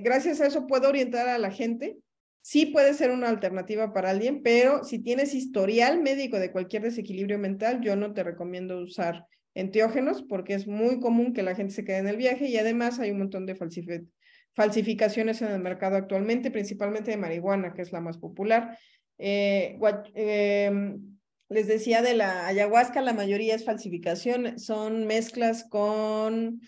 gracias a eso puedo orientar a la gente. Sí puede ser una alternativa para alguien, pero si tienes historial médico de cualquier desequilibrio mental, yo no te recomiendo usar enteógenos porque es muy común que la gente se quede en el viaje y además hay un montón de falsificaciones en el mercado actualmente, principalmente de marihuana, que es la más popular. Les decía de la ayahuasca, la mayoría es falsificación, son mezclas con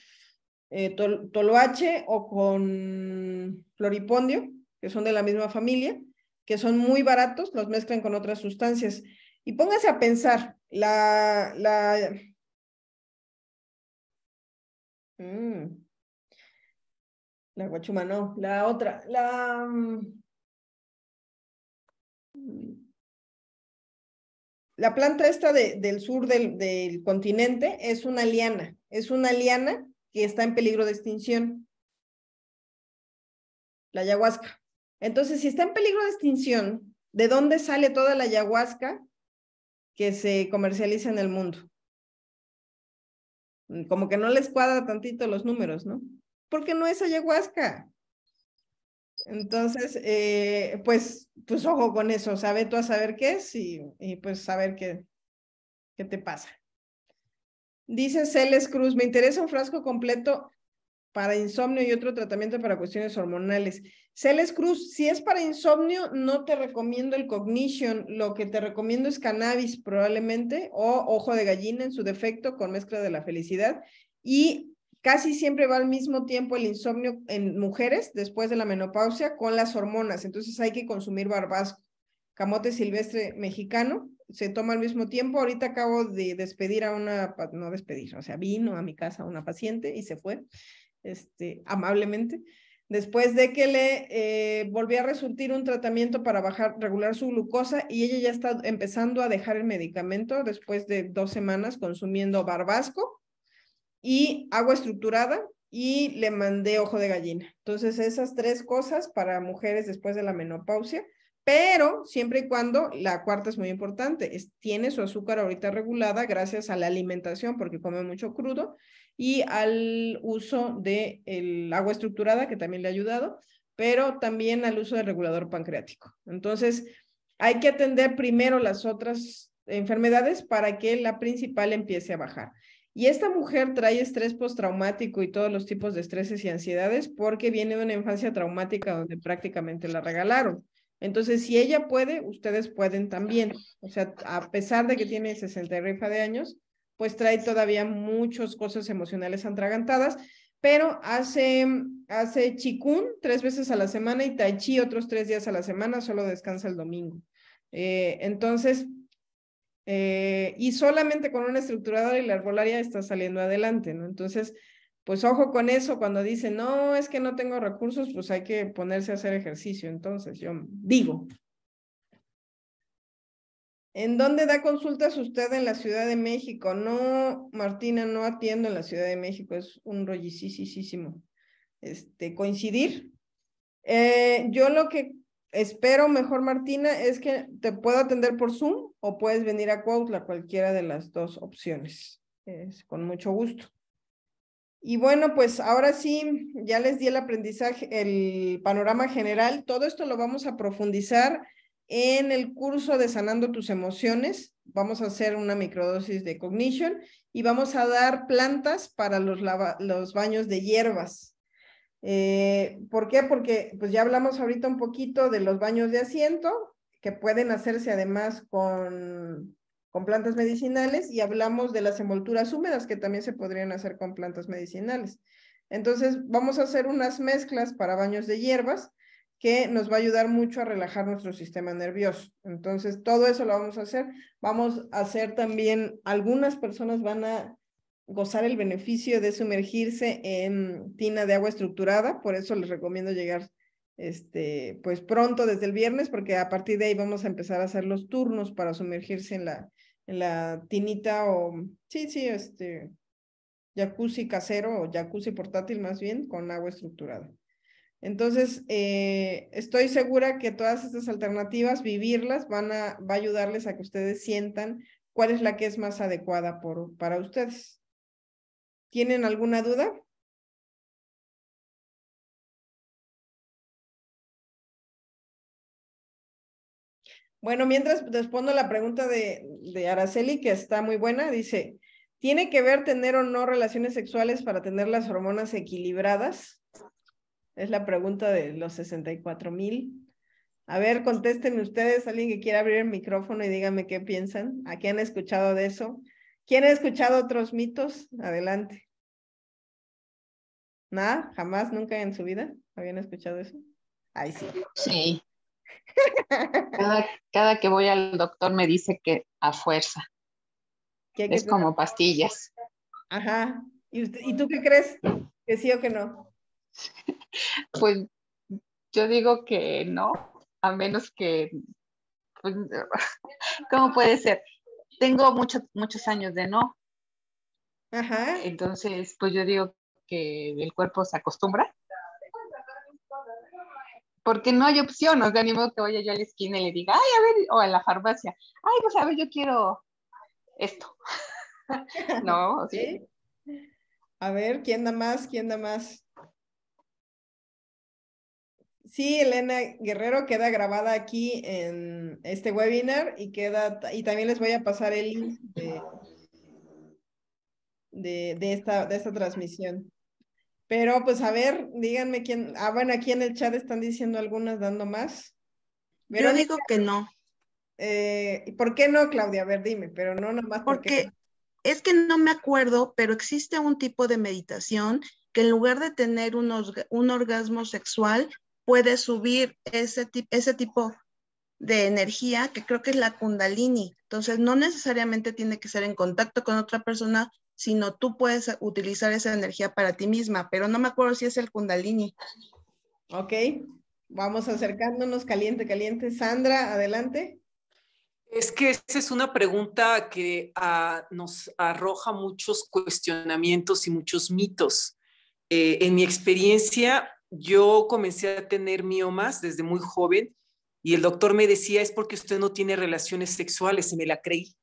toloache o con floripondio, que son de la misma familia, que son muy baratos, los mezclan con otras sustancias. Y póngase a pensar, la guachuma no, la otra, la planta esta del sur del continente es una liana que está en peligro de extinción, la ayahuasca. Entonces, si está en peligro de extinción, ¿de dónde sale toda la ayahuasca que se comercializa en el mundo? Como que no les cuadra tantito los números, ¿no? Porque no es ayahuasca. Entonces, pues ojo con eso, sabe tú a saber qué es y pues saber qué te pasa. Dice Celes Cruz, me interesa un frasco completo para insomnio y otro tratamiento para cuestiones hormonales. Celes Cruz, si es para insomnio, no te recomiendo el Cognition, lo que te recomiendo es cannabis probablemente, o ojo de gallina en su defecto, con mezcla de la felicidad, y casi siempre va al mismo tiempo el insomnio en mujeres después de la menopausia con las hormonas, entonces hay que consumir barbasco, camote silvestre mexicano, se toma al mismo tiempo. Ahorita acabo de despedir a una, no despedir, o sea, vino a mi casa una paciente y se fue, amablemente, después de que le volví a resurtir un tratamiento para regular su glucosa y ella ya está empezando a dejar el medicamento después de 2 semanas consumiendo barbasco y agua estructurada y le mandé ojo de gallina. Entonces esas 3 cosas para mujeres después de la menopausia, pero siempre y cuando, la cuarta es muy importante, tiene su azúcar ahorita regulada gracias a la alimentación porque come mucho crudo y al uso de el agua estructurada que también le ha ayudado, pero también al uso del regulador pancreático. Entonces hay que atender primero las otras enfermedades para que la principal empiece a bajar. Y esta mujer trae estrés postraumático y todos los tipos de estreses y ansiedades porque viene de una infancia traumática donde prácticamente la regalaron. Entonces, si ella puede, ustedes pueden también. O sea, a pesar de que tiene 60 y rifa de años, pues trae todavía muchas cosas emocionales atragantadas, pero hace Qigong 3 veces a la semana y Tai Chi otros 3 días a la semana, solo descansa el domingo. Entonces, y solamente con una estructuradora y la herbolaria está saliendo adelante, ¿no? Entonces, pues ojo con eso, cuando dicen, no, es que no tengo recursos, pues hay que ponerse a hacer ejercicio. Entonces, yo digo, ¿en dónde da consultas usted en la Ciudad de México? No, Martina, no atiendo en la Ciudad de México, es un rollisísimo. Coincidir. Yo lo que espero mejor, Martina, es que te puedo atender por Zoom o puedes venir a Cuautla, cualquiera de las 2 opciones. Con mucho gusto. Y bueno, pues ahora sí, ya les di el aprendizaje, el panorama general. Todo esto lo vamos a profundizar en el curso de Sanando tus Emociones. Vamos a hacer una microdosis de Cognition y vamos a dar plantas para los baños de hierbas. ¿Por qué? Porque pues ya hablamos ahorita un poquito de los baños de asiento, que pueden hacerse además con plantas medicinales, y hablamos de las envolturas húmedas, que también se podrían hacer con plantas medicinales. Entonces, vamos a hacer unas mezclas para baños de hierbas, que nos va a ayudar mucho a relajar nuestro sistema nervioso. Entonces, todo eso lo vamos a hacer. Vamos a hacer también, algunas personas van a gozar el beneficio de sumergirse en tina de agua estructurada, por eso les recomiendo llegar pues pronto desde el viernes, porque a partir de ahí vamos a empezar a hacer los turnos para sumergirse en la tinita o, sí, jacuzzi casero o jacuzzi portátil más bien, con agua estructurada. Entonces, estoy segura que todas estas alternativas, vivirlas, va a ayudarles a que ustedes sientan cuál es la que es más adecuada para ustedes. ¿Tienen alguna duda? Bueno, mientras respondo la pregunta de Araceli, que está muy buena, dice, ¿tiene que ver tener o no relaciones sexuales para tener las hormonas equilibradas? Es la pregunta de los 64,000. A ver, contesten ustedes, alguien que quiera abrir el micrófono y díganme qué piensan. ¿A qué han escuchado de eso? ¿Quién ha escuchado otros mitos? Adelante. ¿Nada? ¿Jamás? ¿Nunca en su vida habían escuchado eso? Ay, sí. Sí. Cada que voy al doctor me dice que a fuerza. Es como pastillas. Ajá. ¿Y tú qué crees? ¿Que sí o que no? Pues yo digo que no, a menos que, pues, ¿cómo puede ser? Tengo muchos años de no. Ajá. Entonces, pues yo digo que el cuerpo se acostumbra. Porque no hay opción, o sea, ni modo que vaya yo a la esquina y le diga, ay, a ver, o a la farmacia, ay, pues a ver, yo quiero esto. No, ¿sí? A ver, ¿quién da más? ¿Quién da más? Sí, Elena Guerrero, queda grabada aquí en este webinar y y también les voy a pasar el link de esta transmisión. Pero pues a ver, díganme quién. Ah, bueno, aquí en el chat están diciendo algunas dando más. Yo Verónica, digo que no, ¿por qué no, Claudia? A ver, dime, pero no nomás porque. porque es que no me acuerdo, pero existe un tipo de meditación que en lugar de tener un orgasmo sexual, puede subir ese tipo de energía, que creo que es la Kundalini. Entonces, no necesariamente tiene que ser en contacto con otra persona, sino tú puedes utilizar esa energía para ti misma, pero no me acuerdo si es el Kundalini. Ok, vamos acercándonos caliente, caliente. Sandra, adelante. Es que esa es una pregunta que nos arroja muchos cuestionamientos y muchos mitos. En mi experiencia, yo comencé a tener miomas desde muy joven y el doctor me decía, es porque usted no tiene relaciones sexuales, y me la creí,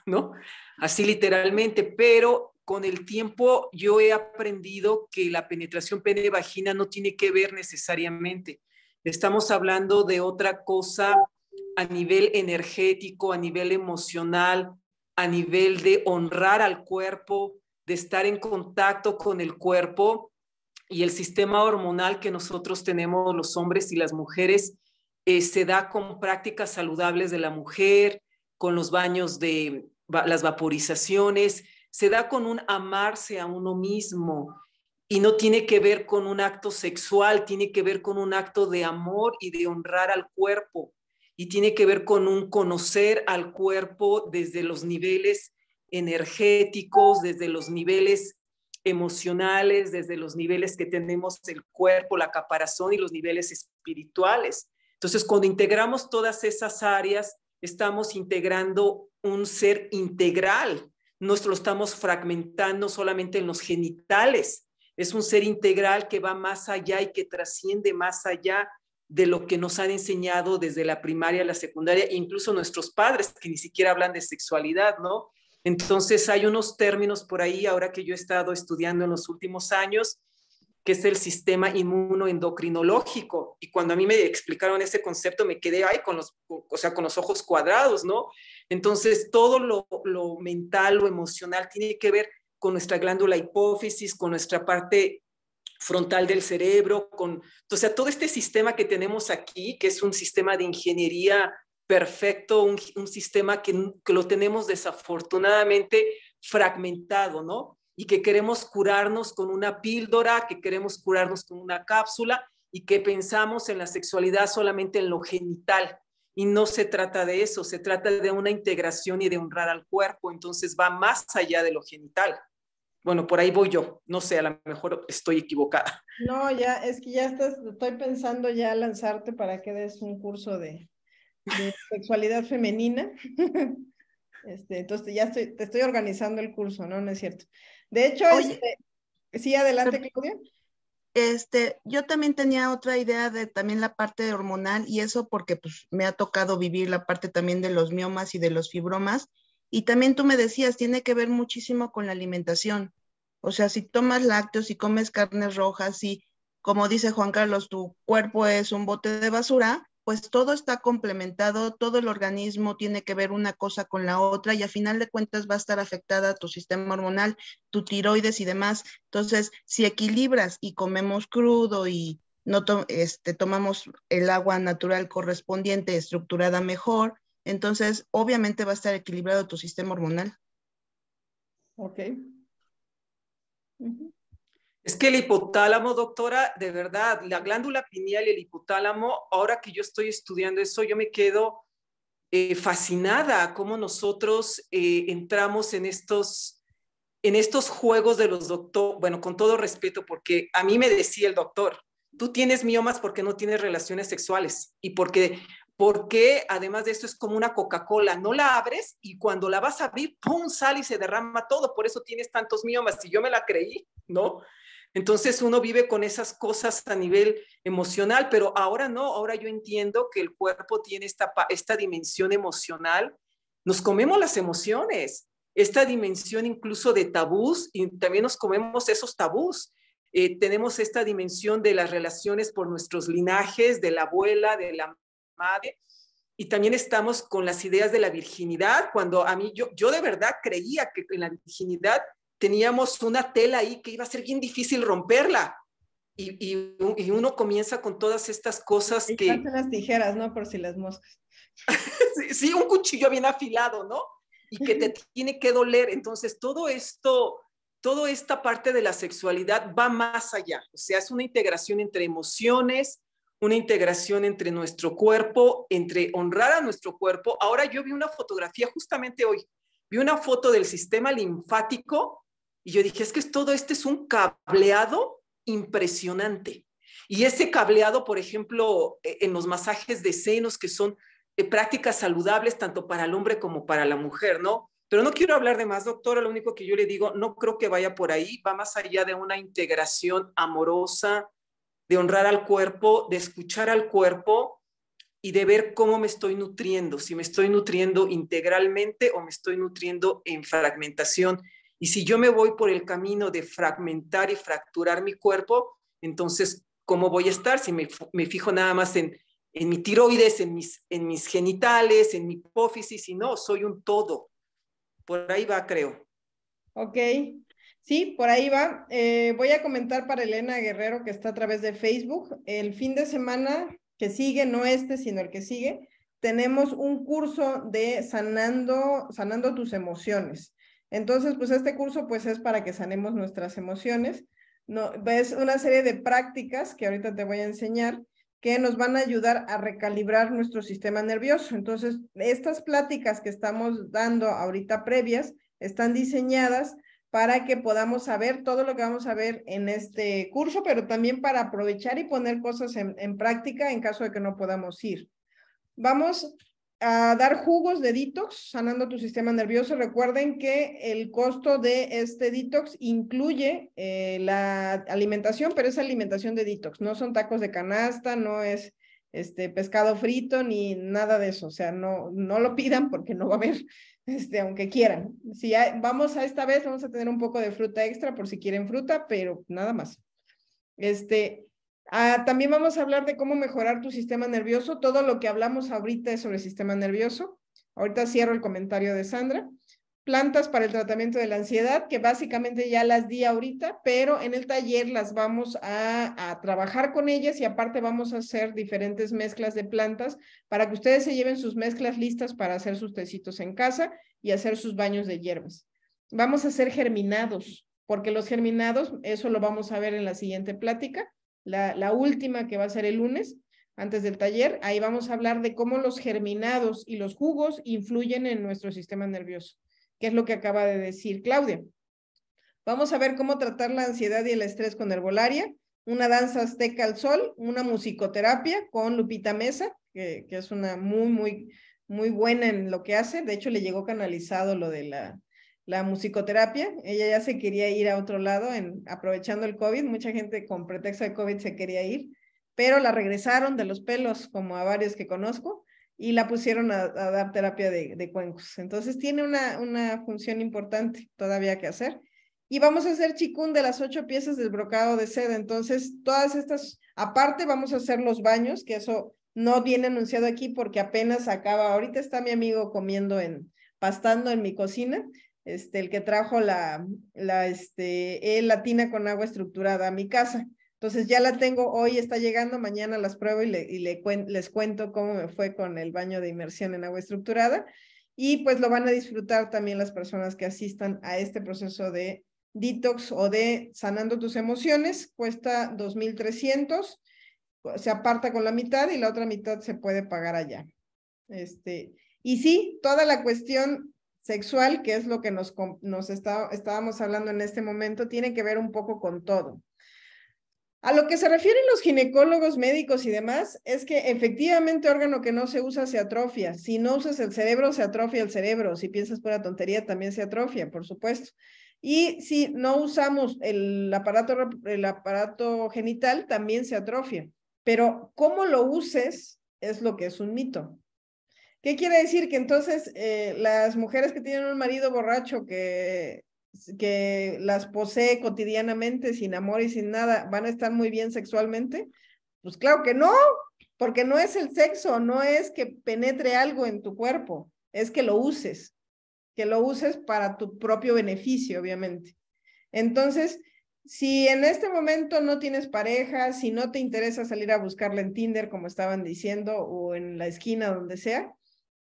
¿no? Así literalmente, pero con el tiempo yo he aprendido que la penetración pene-vagina no tiene que ver necesariamente. Estamos hablando de otra cosa a nivel energético, a nivel emocional, a nivel de honrar al cuerpo, de estar en contacto con el cuerpo y el sistema hormonal que nosotros tenemos los hombres y las mujeres se da con prácticas saludables de la mujer, con los baños de las vaporizaciones, se da con un amarse a uno mismo y no tiene que ver con un acto sexual, tiene que ver con un acto de amor y de honrar al cuerpo y tiene que ver con un conocer al cuerpo desde los niveles energéticos, desde los niveles emocionales, desde los niveles que tenemos el cuerpo, la caparazón y los niveles espirituales. Entonces, cuando integramos todas esas áreas, estamos integrando un ser integral. No lo estamos fragmentando solamente en los genitales. Es un ser integral que va más allá y que trasciende más allá de lo que nos han enseñado desde la primaria a la secundaria, incluso nuestros padres, que ni siquiera hablan de sexualidad, ¿no? Entonces hay unos términos por ahí, ahora que yo he estado estudiando en los últimos años, que es el sistema inmunoendocrinológico. Y cuando a mí me explicaron ese concepto, me quedé ahí con los ojos cuadrados, ¿no? Entonces todo lo mental, lo emocional, tiene que ver con nuestra glándula hipófisis, con nuestra parte frontal del cerebro, entonces todo este sistema que tenemos aquí, que es un sistema de ingeniería perfecto, un sistema que lo tenemos desafortunadamente fragmentado, ¿no? Y que queremos curarnos con una píldora, que queremos curarnos con una cápsula y que pensamos en la sexualidad solamente en lo genital. Y no se trata de eso, se trata de una integración y de honrar al cuerpo, entonces va más allá de lo genital. Bueno, por ahí voy yo. No sé, a lo mejor estoy equivocada. No, ya, es que ya estoy pensando ya lanzarte para que des un curso de sexualidad femenina. Entonces ya te estoy organizando el curso, ¿no? No es cierto. De hecho, Oye, sí, adelante, Claudia. Yo también tenía otra idea de también la parte hormonal y eso porque pues me ha tocado vivir la parte también de los miomas y de los fibromas. Y también tú me decías, tiene que ver muchísimo con la alimentación. O sea, si tomas lácteos y comes carnes rojas y, como dice Juan Carlos, tu cuerpo es un bote de basura, pues todo está complementado, todo el organismo tiene que ver una cosa con la otra y a final de cuentas va a estar afectada tu sistema hormonal, tu tiroides y demás. Entonces, si equilibras y comemos crudo y no tomamos el agua natural correspondiente, estructurada mejor, entonces obviamente va a estar equilibrado tu sistema hormonal. Ok. Es que el hipotálamo, doctora, de verdad, la glándula pineal y el hipotálamo, ahora que yo estoy estudiando eso, yo me quedo fascinada cómo nosotros entramos en estos juegos de los doctores, bueno, con todo respeto, porque a mí me decía el doctor, tú tienes miomas porque no tienes relaciones sexuales y porque además de esto es como una Coca-Cola, no la abres y cuando la vas a abrir, ¡pum!, sale y se derrama todo, por eso tienes tantos miomas. Y yo me la creí, ¿no? Entonces uno vive con esas cosas a nivel emocional, pero ahora no, ahora yo entiendo que el cuerpo tiene esta dimensión emocional, nos comemos las emociones, esta dimensión incluso de tabús y también nos comemos esos tabús. tenemos esta dimensión de las relaciones por nuestros linajes, de la abuela, de la madre, y también estamos con las ideas de la virginidad, cuando a mí, yo de verdad creía que en la virginidad teníamos una tela ahí que iba a ser bien difícil romperla, y uno comienza con todas estas cosas que... Hacen las tijeras, ¿no? Por si las moscas. Sí, un cuchillo bien afilado, ¿no? Y que te tiene que doler. Entonces, todo esto, toda esta parte de la sexualidad va más allá. O sea, es una integración entre emociones, una integración entre nuestro cuerpo, entre honrar a nuestro cuerpo. Ahora yo vi una fotografía justamente hoy, vi una foto del sistema linfático y yo dije, es que todo este es un cableado impresionante. Y ese cableado, por ejemplo, en los masajes de senos, que son prácticas saludables tanto para el hombre como para la mujer, ¿no? Pero no quiero hablar de más, doctora, lo único que yo le digo, no creo que vaya por ahí, va más allá de una integración amorosa, de honrar al cuerpo, de escuchar al cuerpo y de ver cómo me estoy nutriendo, si me estoy nutriendo integralmente o me estoy nutriendo en fragmentación. Y si yo me voy por el camino de fragmentar y fracturar mi cuerpo, entonces, ¿cómo voy a estar? Si me fijo nada más en mi tiroides, en mis genitales, en mi hipófisis, y no, soy un todo. Por ahí va, creo. Ok, sí, por ahí va. Voy a comentar para Elena Guerrero, que está a través de Facebook. El fin de semana que sigue, no este, sino el que sigue, tenemos un curso de sanando tus emociones. Entonces, pues este curso pues es para que sanemos nuestras emociones. No, es una serie de prácticas que ahorita te voy a enseñar que nos van a ayudar a recalibrar nuestro sistema nervioso. Entonces, estas pláticas que estamos dando ahorita previas están diseñadas para que podamos saber todo lo que vamos a ver en este curso, pero también para aprovechar y poner cosas en práctica en caso de que no podamos ir. Vamos a dar jugos de detox, sanando tu sistema nervioso. Recuerden que el costo de este detox incluye la alimentación, pero es alimentación de detox, no son tacos de canasta, no es pescado frito ni nada de eso, o sea, no lo pidan porque no va a haber, aunque quieran. Si vamos a esta vez, vamos a tener un poco de fruta extra por si quieren fruta, pero nada más. También vamos a hablar de cómo mejorar tu sistema nervioso. Todo lo que hablamos ahorita es sobre el sistema nervioso. Ahorita cierro el comentario de Sandra. Plantas para el tratamiento de la ansiedad, que básicamente ya las di ahorita, pero en el taller las vamos a trabajar con ellas y aparte vamos a hacer diferentes mezclas de plantas para que ustedes se lleven sus mezclas listas para hacer sus tecitos en casa y hacer sus baños de hierbas. Vamos a hacer germinados, porque los germinados, eso lo vamos a ver en la siguiente plática. La última que va a ser el lunes, antes del taller, ahí vamos a hablar de cómo los germinados y los jugos influyen en nuestro sistema nervioso, que es lo que acaba de decir Claudia. Vamos a ver cómo tratar la ansiedad y el estrés con herbolaria, una danza azteca al sol, una musicoterapia con Lupita Mesa, que es una muy buena en lo que hace. De hecho, le llegó canalizado lo de la musicoterapia. Ella ya se quería ir a otro lado aprovechando el COVID. Mucha gente con pretexto de COVID se quería ir, pero la regresaron de los pelos, como a varios que conozco, y la pusieron a dar terapia de cuencos. Entonces tiene una función importante todavía que hacer. Y vamos a hacer chikun de las 8 piezas del brocado de seda. Entonces, todas estas, aparte vamos a hacer los baños, que eso no viene anunciado aquí porque apenas acaba. Ahorita está mi amigo pastando en mi cocina. El que trajo la tina con agua estructurada a mi casa. Entonces ya la tengo, hoy está llegando, mañana las pruebo y les cuento cómo me fue con el baño de inmersión en agua estructurada. Y pues lo van a disfrutar también las personas que asistan a este proceso de detox o de sanando tus emociones. Cuesta 2,300, se aparta con la mitad y la otra mitad se puede pagar allá. Y sí, toda la cuestión sexual, que es lo que estábamos hablando en este momento, tiene que ver un poco con todo. A lo que se refieren los ginecólogos, médicos y demás, es que efectivamente órgano que no se usa se atrofia. Si no usas el cerebro, se atrofia el cerebro. Si piensas pura tontería, también se atrofia, por supuesto. Y si no usamos el aparato genital, también se atrofia. Pero cómo lo uses es lo que es un mito. ¿Qué quiere decir? Que entonces las mujeres que tienen un marido borracho que que las posee cotidianamente, sin amor y sin nada, van a estar muy bien sexualmente? Pues claro que no, porque no es el sexo, no es que penetre algo en tu cuerpo, es que lo uses para tu propio beneficio, obviamente. Entonces, si en este momento no tienes pareja, si no te interesa salir a buscarla en Tinder, como estaban diciendo, o en la esquina, donde sea,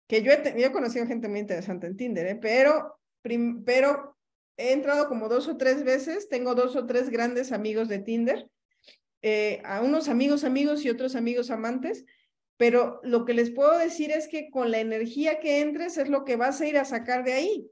que yo he conocido gente muy interesante en Tinder, pero he entrado como 2 o 3 veces, tengo 2 o 3 grandes amigos de Tinder, a unos amigos y otros amigos amantes, pero lo que les puedo decir es que con la energía que entres es lo que vas a ir a sacar de ahí.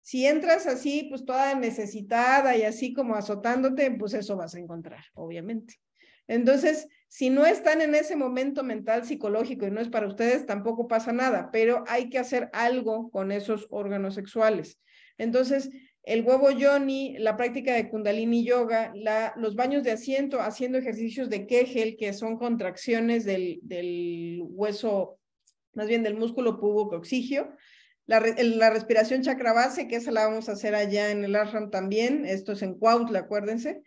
Si entras así, pues toda necesitada y así como azotándote, pues eso vas a encontrar, obviamente. Entonces, si no están en ese momento mental, psicológico y no es para ustedes, tampoco pasa nada, pero hay que hacer algo con esos órganos sexuales. Entonces, el huevo yoni, la práctica de Kundalini Yoga, los baños de asiento, haciendo ejercicios de Kegel, que son contracciones del hueso, más bien del músculo pubococcígeo, la respiración chakra base, que esa la vamos a hacer allá en el ashram también, esto es en Cuautla, acuérdense.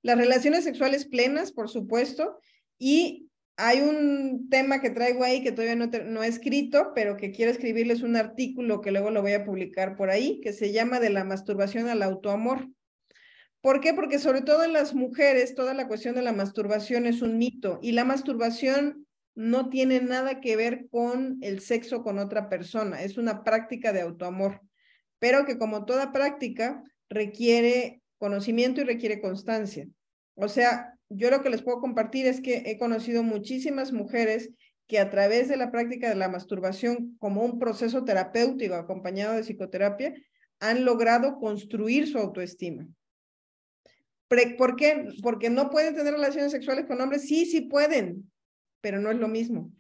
Las relaciones sexuales plenas, por supuesto, y hay un tema que traigo ahí que todavía no he escrito, pero que quiero escribirles un artículo que luego lo voy a publicar por ahí, que se llama De la masturbación al autoamor. ¿Por qué? Porque sobre todo en las mujeres, toda la cuestión de la masturbación es un mito, y la masturbación no tiene nada que ver con el sexo con otra persona, es una práctica de autoamor, pero que como toda práctica requiere conocimiento y requiere constancia. O sea, yo lo que les puedo compartir es que he conocido muchísimas mujeres que a través de la práctica de la masturbación como un proceso terapéutico acompañado de psicoterapia han logrado construir su autoestima. ¿Por qué? Porque no pueden tener relaciones sexuales con hombres. Sí pueden, pero no es lo mismo.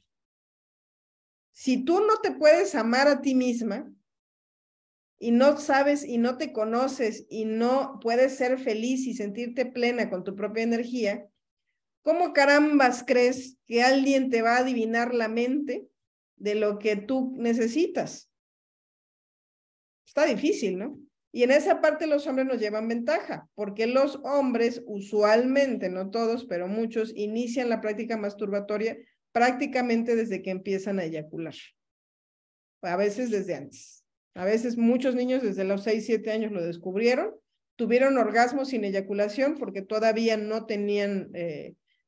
Si tú no te puedes amar a ti misma y no sabes y no te conoces y no puedes ser feliz y sentirte plena con tu propia energía, ¿cómo carambas crees que alguien te va a adivinar la mente de lo que tú necesitas? Está difícil, ¿no? Y en esa parte los hombres nos llevan ventaja, porque los hombres usualmente, no todos, pero muchos, inician la práctica masturbatoria prácticamente desde que empiezan a eyacular. A veces desde antes. A veces muchos niños desde los 6, 7 años lo descubrieron, tuvieron orgasmos sin eyaculación porque todavía no tenían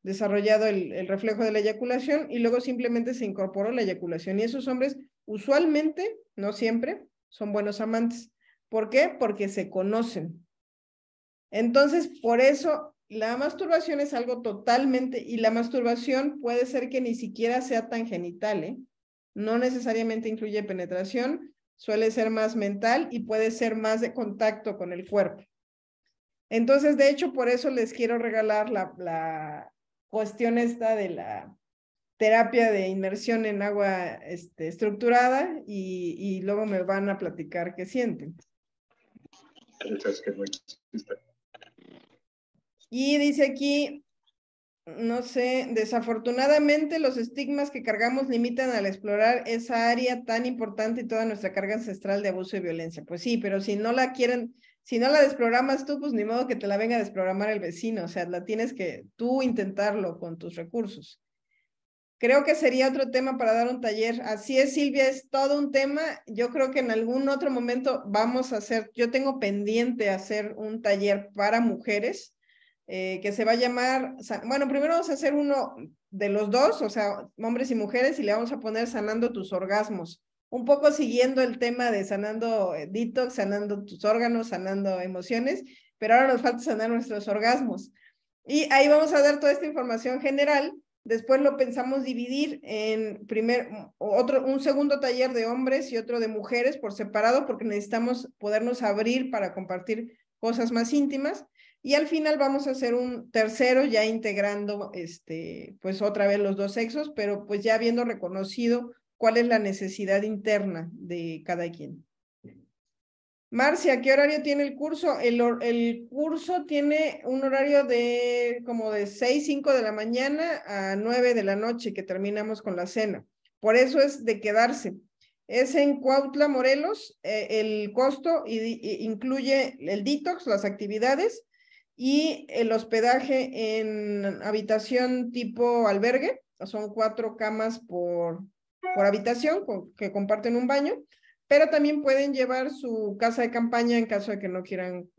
desarrollado el reflejo de la eyaculación, y luego simplemente se incorporó la eyaculación. Y esos hombres usualmente, no siempre, son buenos amantes. ¿Por qué? Porque se conocen. Entonces, por eso la masturbación es algo totalmente, y la masturbación puede ser que ni siquiera sea tan genital, ¿eh? No necesariamente incluye penetración, suele ser más mental y puede ser más de contacto con el cuerpo. Entonces, de hecho, por eso les quiero regalar la cuestión esta de la terapia de inmersión en agua estructurada, y luego me van a platicar qué sienten. Y dice aquí, no sé, desafortunadamente los estigmas que cargamos limitan al explorar esa área tan importante y toda nuestra carga ancestral de abuso y violencia. Pues sí, pero si no la quieren, si no la desprogramas tú, pues ni modo que te la venga a desprogramar el vecino. O sea, la tienes que tú intentarlo con tus recursos. Creo que sería otro tema para dar un taller. Así es, Silvia, es todo un tema. Yo creo que en algún otro momento vamos a hacer, yo tengo pendiente hacer un taller para mujeres que se va a llamar, bueno, primero vamos a hacer uno de los dos, o sea, hombres y mujeres, y le vamos a poner sanando tus orgasmos. Un poco siguiendo el tema de sanando detox, sanando tus órganos, sanando emociones, pero ahora nos falta sanar nuestros orgasmos. Y ahí vamos a dar toda esta información general. Después lo pensamos dividir en un segundo taller de hombres y otro de mujeres por separado, porque necesitamos podernos abrir para compartir cosas más íntimas. Y al final vamos a hacer un tercero ya integrando pues otra vez los dos sexos, pero pues ya habiendo reconocido cuál es la necesidad interna de cada quien. Marcia, ¿qué horario tiene el curso? El curso tiene un horario de como de 6, 5 de la mañana a 9 de la noche, que terminamos con la cena. Por eso es de quedarse. Es en Cuautla, Morelos. El costo incluye el detox, las actividades y el hospedaje en habitación tipo albergue. Son 4 camas por habitación que comparten un baño, pero también pueden llevar su casa de campaña en caso de que no quieran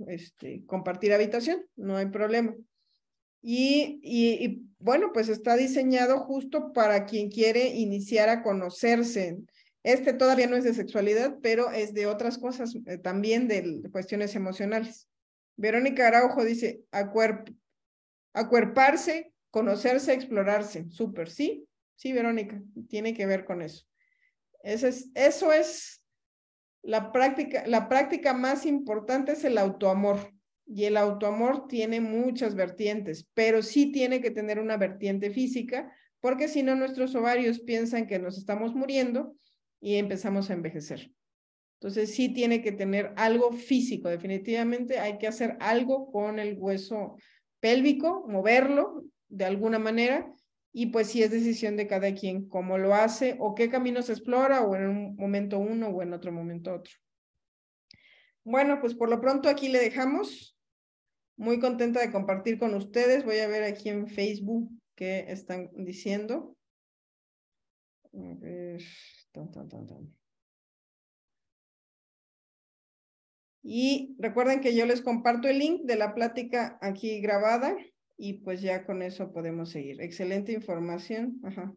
compartir habitación, no hay problema. Y bueno, pues está diseñado justo para quien quiere iniciar a conocerse. Todavía no es de sexualidad, pero es de otras cosas, también de cuestiones emocionales. Verónica Araujo dice, acuerparse, conocerse, explorarse. Súper, ¿sí? Sí, Verónica, tiene que ver con eso. Eso es la práctica más importante, es el autoamor. Y el autoamor tiene muchas vertientes, pero sí tiene que tener una vertiente física, porque si no nuestros ovarios piensan que nos estamos muriendo y empezamos a envejecer. Entonces sí tiene que tener algo físico, definitivamente hay que hacer algo con el hueso pélvico, moverlo de alguna manera, y pues sí es decisión de cada quien cómo lo hace o qué caminos explora, o en un momento uno o en otro momento otro. Bueno, pues por lo pronto aquí le dejamos. Muy contenta de compartir con ustedes. Voy a ver aquí en Facebook qué están diciendo. A ver. Y recuerden que yo les comparto el link de la plática aquí grabada y pues ya con eso podemos seguir. Excelente información. Ajá.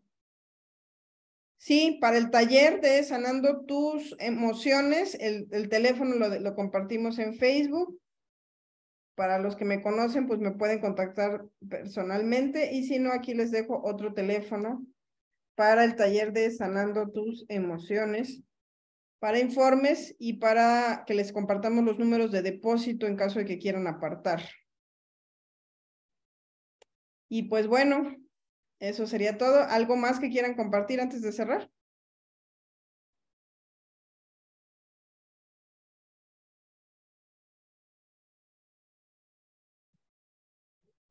Sí, para el taller de Sanando tus Emociones, el teléfono lo compartimos en Facebook. Para los que me conocen, pues me pueden contactar personalmente, y si no, aquí les dejo otro teléfono para el taller de Sanando tus Emociones, para informes y para que les compartamos los números de depósito en caso de que quieran apartar. Y pues bueno, eso sería todo. ¿Algo más que quieran compartir antes de cerrar?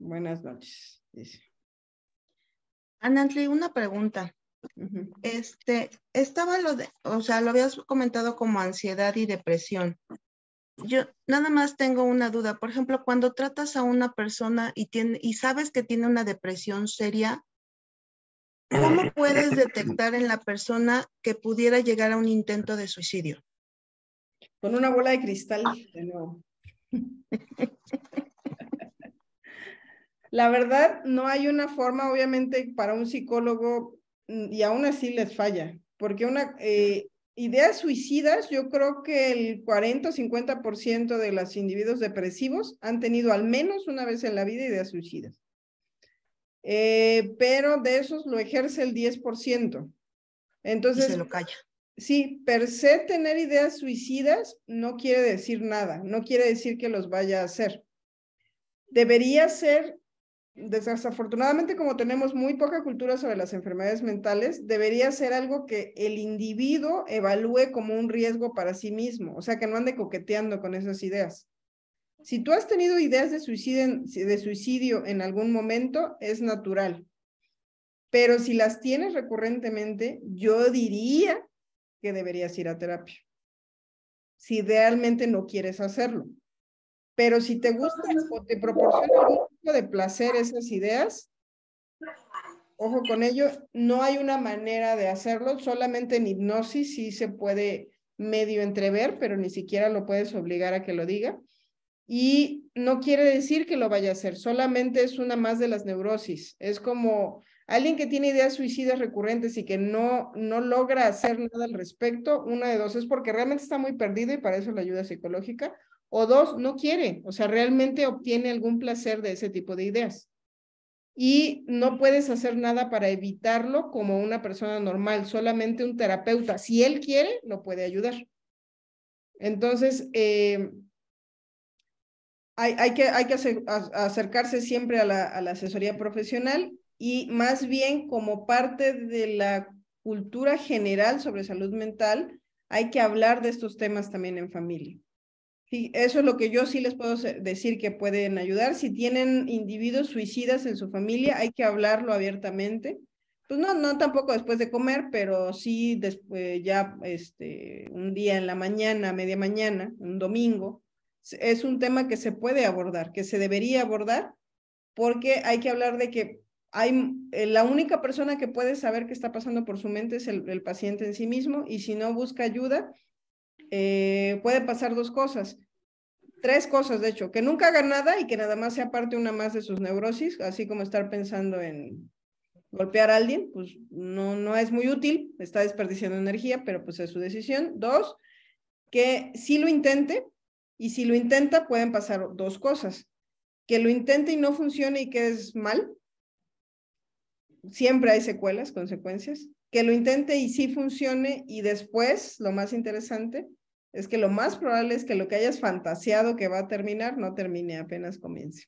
Buenas noches. Dice. Anantli, una pregunta. Estaba lo habías comentado como ansiedad y depresión. Yo nada más tengo una duda. Por ejemplo, cuando tratas a una persona y sabes que tiene una depresión seria, ¿cómo puedes detectar en la persona que pudiera llegar a un intento de suicidio? Con una bola de cristal, de nuevo. La verdad, no hay una forma, obviamente, para un psicólogo, y aún así les falla, porque ideas suicidas, yo creo que el 40 o 50% de los individuos depresivos han tenido al menos una vez en la vida ideas suicidas. Pero de esos lo ejerce el 10%. Entonces, y se lo calla. Sí, per se tener ideas suicidas no quiere decir nada, no quiere decir que los vaya a hacer. Debería ser, desafortunadamente, como tenemos muy poca cultura sobre las enfermedades mentales, debería ser algo que el individuo evalúe como un riesgo para sí mismo, o sea, que no ande coqueteando con esas ideas. Si tú has tenido ideas de suicidio en algún momento, es natural. Pero si las tienes recurrentemente, yo diría que deberías ir a terapia. Si realmente no quieres hacerlo. Pero si te gusta o te proporciona algún tipo de placer esas ideas, ojo con ello, no hay una manera de hacerlo, solamente en hipnosis sí se puede medio entrever, pero ni siquiera lo puedes obligar a que lo diga. Y no quiere decir que lo vaya a hacer, solamente es una más de las neurosis. Es como alguien que tiene ideas suicidas recurrentes y que no logra hacer nada al respecto. Una de dos, es porque realmente está muy perdido y para eso la ayuda psicológica, o dos, no quiere, o sea, realmente obtiene algún placer de ese tipo de ideas. Y no puedes hacer nada para evitarlo como una persona normal, solamente un terapeuta, si él quiere, lo puede ayudar. Entonces, hay que acercarse siempre a la asesoría profesional, y más bien como parte de la cultura general sobre salud mental, hay que hablar de estos temas también en familia. Sí, eso es lo que yo sí les puedo decir que pueden ayudar. Si tienen individuos suicidas en su familia, hay que hablarlo abiertamente, pues no tampoco después de comer, pero sí después ya un día en la mañana, media mañana, un domingo. Es un tema que se puede abordar, que se debería abordar, porque hay que hablar de que la única persona que puede saber qué está pasando por su mente es el paciente en sí mismo, y si no busca ayuda, puede pasar dos cosas. Tres cosas, de hecho: que nunca haga nada y que nada más sea parte una más de sus neurosis, así como estar pensando en golpear a alguien, pues no es muy útil, está desperdiciando energía, pero pues es su decisión. Dos, que sí lo intente, y si lo intenta pueden pasar dos cosas: que lo intente y no funcione y que es mal, siempre hay secuelas, consecuencias; que lo intente y sí funcione, y después, lo más interesante, es que lo más probable es que lo que hayas fantaseado que va a terminar, no termine, apenas comience.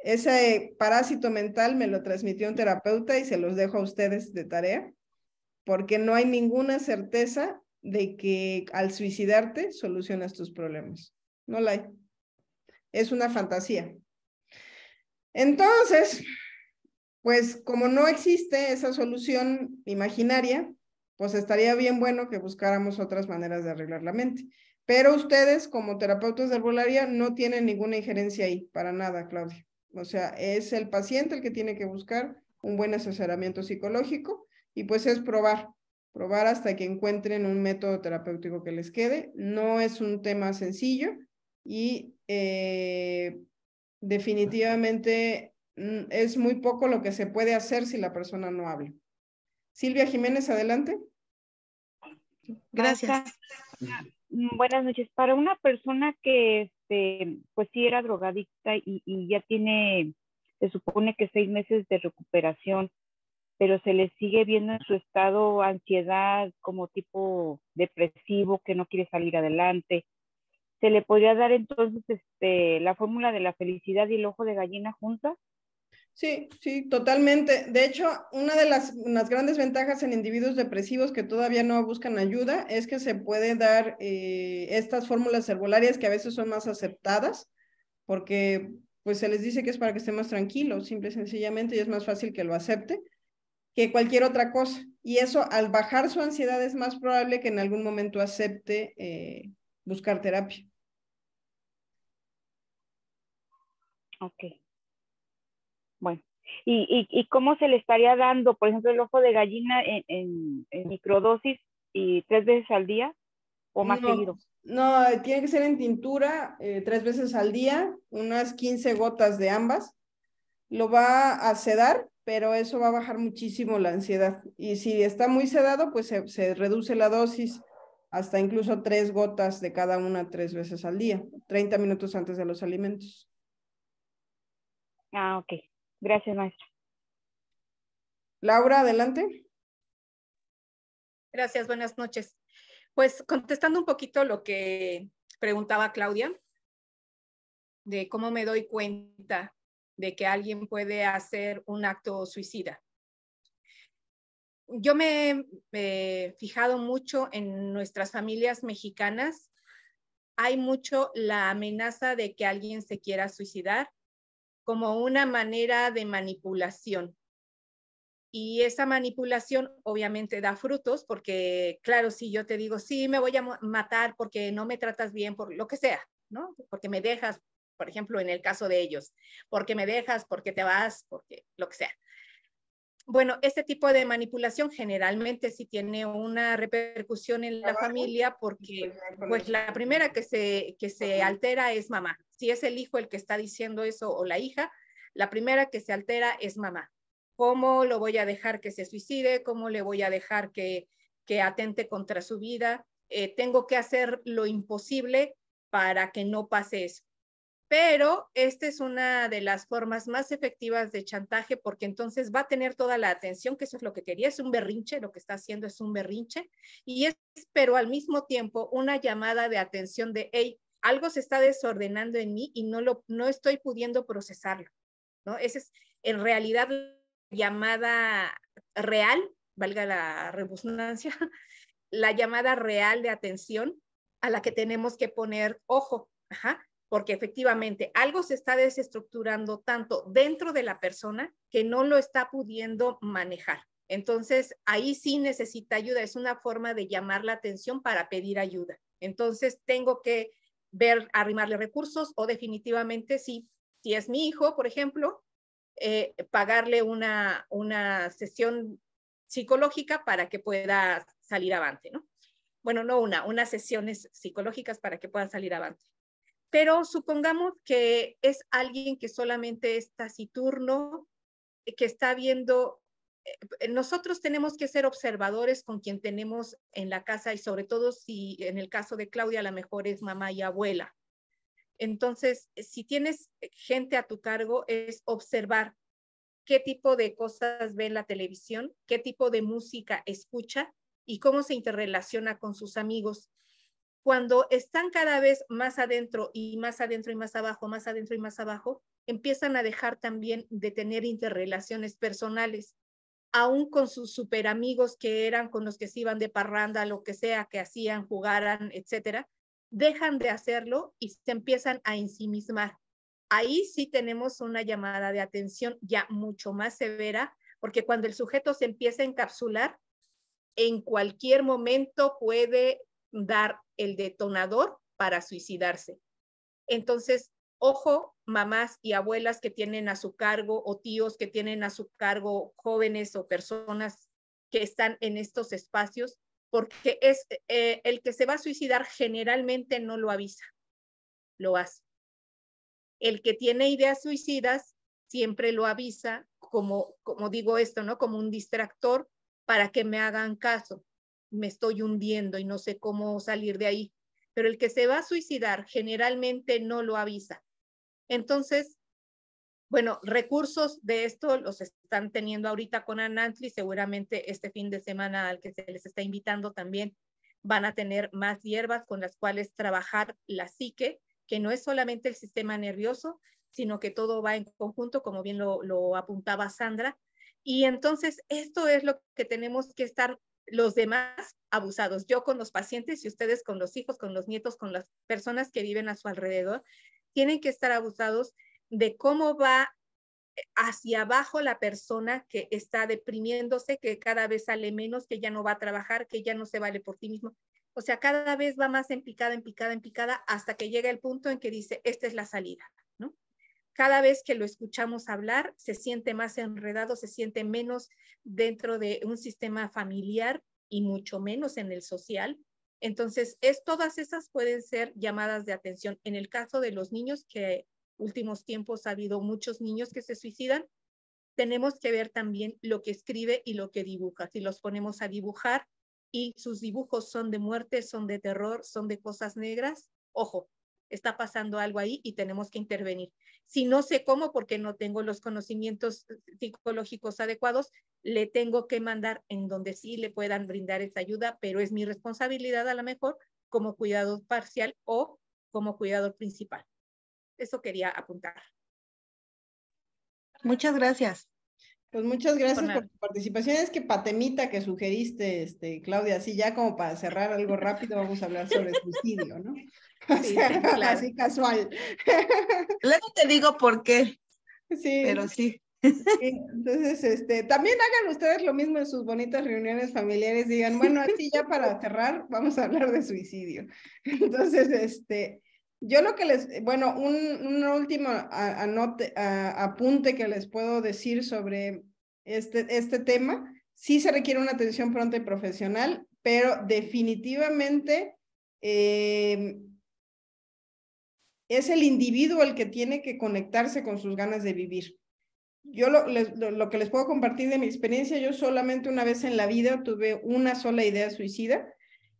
Ese parásito mental me lo transmitió un terapeuta y se los dejo a ustedes de tarea, porque no hay ninguna certeza de que al suicidarte solucionas tus problemas. No la hay. Es una fantasía. Entonces, pues como no existe esa solución imaginaria, pues estaría bien bueno que buscáramos otras maneras de arreglar la mente. Pero ustedes, como terapeutas de herbolaria, no tienen ninguna injerencia ahí, para nada, Claudia. O sea, es el paciente el que tiene que buscar un buen asesoramiento psicológico, y pues es probar hasta que encuentren un método terapéutico que les quede. No es un tema sencillo, y definitivamente es muy poco lo que se puede hacer si la persona no habla. Silvia Jiménez, adelante. Gracias. Buenas noches. Para una persona que pues sí era drogadicta y ya tiene, se supone que 6 meses de recuperación, pero se le sigue viendo en su estado ansiedad, como tipo depresivo, que no quiere salir adelante, ¿se le podría dar entonces la fórmula de la felicidad y el ojo de gallina juntas? Sí, totalmente. De hecho, una de las grandes ventajas en individuos depresivos que todavía no buscan ayuda es que se puede dar estas fórmulas herbolarias, que a veces son más aceptadas, porque pues se les dice que es para que esté más tranquilo, simple y sencillamente, y es más fácil que lo acepte que cualquier otra cosa. Y eso, al bajar su ansiedad, es más probable que en algún momento acepte buscar terapia. Ok. Bueno, ¿y cómo se le estaría dando, por ejemplo, el ojo de gallina en microdosis y 3 veces al día o más seguido? No, tiene que ser en tintura 3 veces al día, unas 15 gotas de ambas. Lo va a sedar, pero eso va a bajar muchísimo la ansiedad. Y si está muy sedado, pues se reduce la dosis hasta incluso 3 gotas de cada una 3 veces al día, 30 minutos antes de los alimentos. Ah, ok. Gracias, maestra. Laura, adelante. Gracias, buenas noches. Pues contestando un poquito lo que preguntaba Claudia, de cómo me doy cuenta de que alguien puede hacer un acto suicida. Yo me he fijado mucho en nuestras familias mexicanas. Hay mucho la amenaza de que alguien se quiera suicidar como una manera de manipulación. Y esa manipulación obviamente da frutos, porque claro, si yo te digo, sí, me voy a matar porque no me tratas bien, por lo que sea, ¿no? Porque me dejas, por ejemplo, en el caso de ellos, porque me dejas, porque te vas, porque lo que sea. Bueno, este tipo de manipulación generalmente sí tiene una repercusión en la familia, porque pues la primera que se altera es mamá. Si es el hijo el que está diciendo eso o la hija, la primera que se altera es mamá. ¿Cómo lo voy a dejar que se suicide? ¿Cómo le voy a dejar que atente contra su vida? Tengo que hacer lo imposible para que no pase eso. Pero esta es una de las formas más efectivas de chantaje, porque entonces va a tener toda la atención, que eso es lo que quería, es un berrinche, lo que está haciendo es un berrinche, y es, pero al mismo tiempo, una llamada de atención de, hey, algo se está desordenando en mí y no estoy pudiendo procesarlo, ¿no? Esa es en realidad la llamada real, valga la redundancia, la llamada real de atención a la que tenemos que poner ojo, ajá, porque efectivamente algo se está desestructurando tanto dentro de la persona que no lo está pudiendo manejar. Entonces, ahí sí necesita ayuda, es una forma de llamar la atención para pedir ayuda. Entonces, tengo que arrimarle recursos o definitivamente, si es mi hijo, por ejemplo, pagarle una sesión psicológica para que pueda salir avante, ¿no? Bueno, no unas sesiones psicológicas para que pueda salir avante. Pero supongamos que es alguien que solamente es taciturno, que está viendo. Nosotros tenemos que ser observadores con quien tenemos en la casa y sobre todo si en el caso de Claudia a lo mejor es mamá y abuela. Entonces, si tienes gente a tu cargo, es observar qué tipo de cosas ve en la televisión, qué tipo de música escucha y cómo se interrelaciona con sus amigos. Cuando están cada vez más adentro y más adentro y más abajo, más adentro y más abajo, empiezan a dejar también de tener interrelaciones personales, aún con sus super amigos que eran con los que se iban de parranda, lo que sea que hacían, jugaran, etcétera, dejan de hacerlo y se empiezan a ensimismar. Ahí sí tenemos una llamada de atención ya mucho más severa, porque cuando el sujeto se empieza a encapsular, en cualquier momento puede dar el detonador para suicidarse. Entonces, ojo, mamás y abuelas que tienen a su cargo o tíos que tienen a su cargo jóvenes o personas que están en estos espacios, porque es el que se va a suicidar generalmente no lo avisa, lo hace. El que tiene ideas suicidas siempre lo avisa, como digo esto, ¿no? Como un distractor para que me hagan caso. Me estoy hundiendo y no sé cómo salir de ahí. Pero el que se va a suicidar generalmente no lo avisa. Entonces, bueno, recursos de esto los están teniendo ahorita con Anantli, seguramente este fin de semana al que se les está invitando también van a tener más hierbas con las cuales trabajar la psique, que no es solamente el sistema nervioso, sino que todo va en conjunto, como bien lo apuntaba Sandra. Y entonces esto es lo que tenemos que estar los demás abusados, yo con los pacientes y ustedes con los hijos, con los nietos, con las personas que viven a su alrededor, tienen que estar abusados de cómo va hacia abajo la persona que está deprimiéndose, que cada vez sale menos, que ya no va a trabajar, que ya no se vale por ti mismo. O sea, cada vez va más en picada, en picada, en picada, hasta que llega el punto en que dice, esta es la salida, ¿no? Cada vez que lo escuchamos hablar, se siente más enredado, se siente menos dentro de un sistema familiar y mucho menos en el social. Entonces, todas esas pueden ser llamadas de atención. En el caso de los niños, que últimos tiempos ha habido muchos niños que se suicidan, tenemos que ver también lo que escribe y lo que dibuja. Si los ponemos a dibujar y sus dibujos son de muerte, son de terror, son de cosas negras, ojo, está pasando algo ahí y tenemos que intervenir. Si no sé cómo, porque no tengo los conocimientos psicológicos adecuados, le tengo que mandar en donde sí le puedan brindar esa ayuda, pero es mi responsabilidad a lo mejor como cuidador parcial o como cuidador principal. Eso quería apuntar. Muchas gracias. Pues muchas gracias por tu participación. Es que patemita que sugeriste, Claudia, así ya como para cerrar algo rápido, vamos a hablar sobre suicidio, ¿no? Sí, claro. Así casual. Luego te digo por qué. Sí. Pero sí. Entonces, también hagan ustedes lo mismo en sus bonitas reuniones familiares, digan, bueno, así ya para cerrar, vamos a hablar de suicidio. Entonces, yo lo que bueno, un último apunte que les puedo decir sobre este tema, sí se requiere una atención pronta y profesional, pero definitivamente es el individuo el que tiene que conectarse con sus ganas de vivir. Yo lo que les puedo compartir de mi experiencia, yo solamente una vez en la vida tuve una sola idea suicida,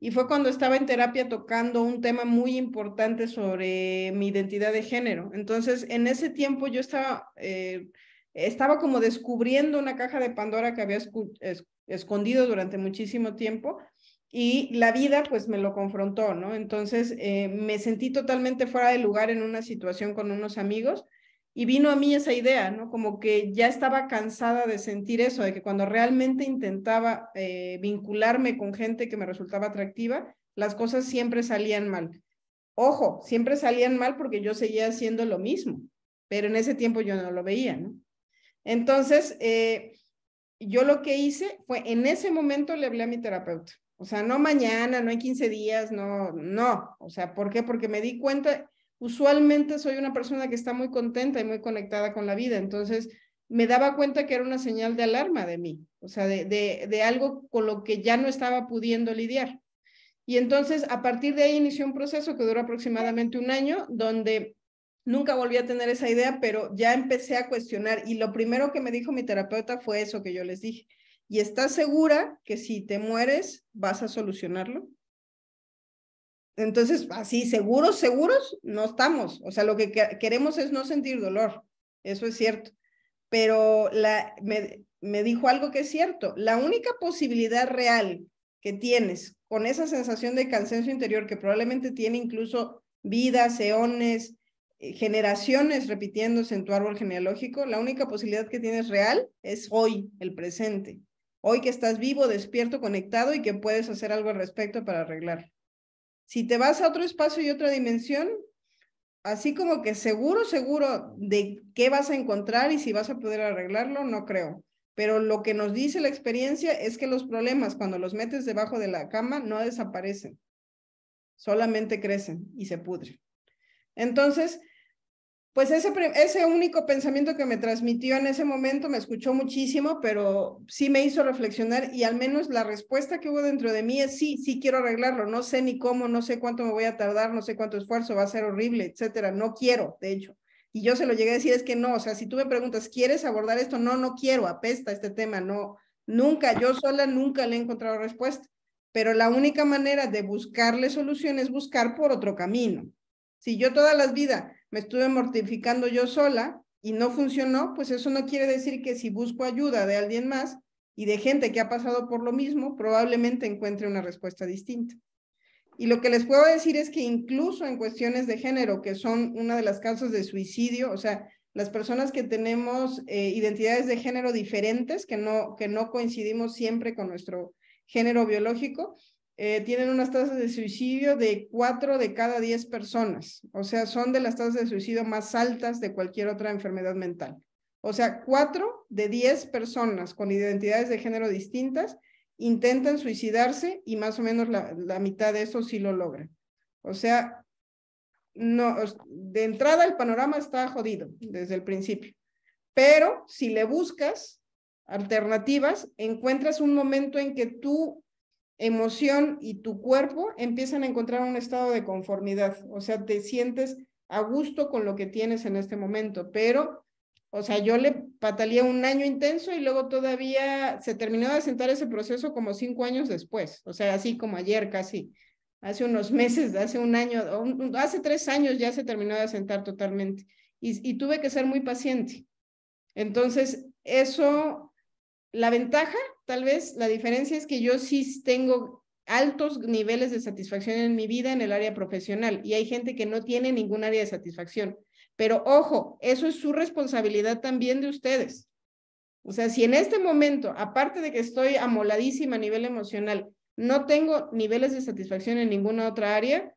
y fue cuando estaba en terapia tocando un tema muy importante sobre mi identidad de género. Entonces, en ese tiempo yo estaba como descubriendo una caja de Pandora que había escondido durante muchísimo tiempo, y la vida pues me lo confrontó, ¿no? Entonces me sentí totalmente fuera de lugar en una situación con unos amigos, y vino a mí esa idea, ¿no? Como que ya estaba cansada de sentir eso, de que cuando realmente intentaba vincularme con gente que me resultaba atractiva, las cosas siempre salían mal. Ojo, siempre salían mal porque yo seguía haciendo lo mismo, pero en ese tiempo yo no lo veía, ¿no? Entonces, yo lo que hice fue, en ese momento le hablé a mi terapeuta. O sea, no mañana, no en 15 días, no. O sea, ¿por qué? Porque me di cuenta, usualmente soy una persona que está muy contenta y muy conectada con la vida, entonces me daba cuenta que era una señal de alarma de mí, o sea, de algo con lo que ya no estaba pudiendo lidiar. Y entonces, a partir de ahí inició un proceso que duró aproximadamente un año, donde nunca volví a tener esa idea, pero ya empecé a cuestionar. Y lo primero que me dijo mi terapeuta fue eso que yo les dije. ¿Y estás segura que si te mueres vas a solucionarlo? Entonces, así, seguros, no estamos. O sea, lo que queremos es no sentir dolor. Eso es cierto. Pero me dijo algo que es cierto. La única posibilidad real que tienes con esa sensación de cansancio interior que probablemente tiene incluso vidas, eones, generaciones repitiéndose en tu árbol genealógico, la única posibilidad que tienes real es hoy, el presente. Hoy que estás vivo, despierto, conectado y que puedes hacer algo al respecto para arreglarlo. Si te vas a otro espacio y otra dimensión, así como que seguro de qué vas a encontrar y si vas a poder arreglarlo, no creo. Pero lo que nos dice la experiencia es que los problemas, cuando los metes debajo de la cama, no desaparecen. Solamente crecen y se pudren. Entonces, pues ese único pensamiento que me transmitió en ese momento me escuchó muchísimo, pero sí me hizo reflexionar y al menos la respuesta que hubo dentro de mí es sí quiero arreglarlo, no sé ni cómo, no sé cuánto me voy a tardar, no sé cuánto esfuerzo, va a ser horrible, etcétera, no quiero, de hecho. Y yo se lo llegué a decir, es que no, o sea, si tú me preguntas, ¿quieres abordar esto? No quiero, apesta este tema, no, nunca, yo sola nunca le he encontrado respuesta, pero la única manera de buscarle solución es buscar por otro camino. Si yo toda la vida me estuve mortificando yo sola y no funcionó, pues eso no quiere decir que si busco ayuda de alguien más y de gente que ha pasado por lo mismo, probablemente encuentre una respuesta distinta. Y lo que les puedo decir es que incluso en cuestiones de género, que son una de las causas de suicidio, o sea, las personas que tenemos identidades de género diferentes, que no coincidimos siempre con nuestro género biológico, tienen unas tasas de suicidio de 4 de cada 10 personas. O sea, son de las tasas de suicidio más altas de cualquier otra enfermedad mental. O sea, 4 de 10 personas con identidades de género distintas intentan suicidarse y más o menos la mitad de eso sí lo logran. O sea, no, de entrada el panorama está jodido desde el principio. Pero si le buscas alternativas, encuentras un momento en que tu emoción y tu cuerpo empiezan a encontrar un estado de conformidad. O sea, te sientes a gusto con lo que tienes en este momento, pero, o sea, yo le pataleé un año intenso y luego todavía se terminó de asentar ese proceso como 5 años después. O sea, así como ayer casi, hace unos meses, hace un año, hace 3 años ya se terminó de asentar totalmente. Y tuve que ser muy paciente. Entonces, eso... La ventaja, tal vez, la diferencia es que yo sí tengo altos niveles de satisfacción en mi vida en el área profesional y hay gente que no tiene ningún área de satisfacción. Pero ojo, eso es su responsabilidad también de ustedes. O sea, si en este momento, aparte de que estoy amoladísima a nivel emocional, no tengo niveles de satisfacción en ninguna otra área,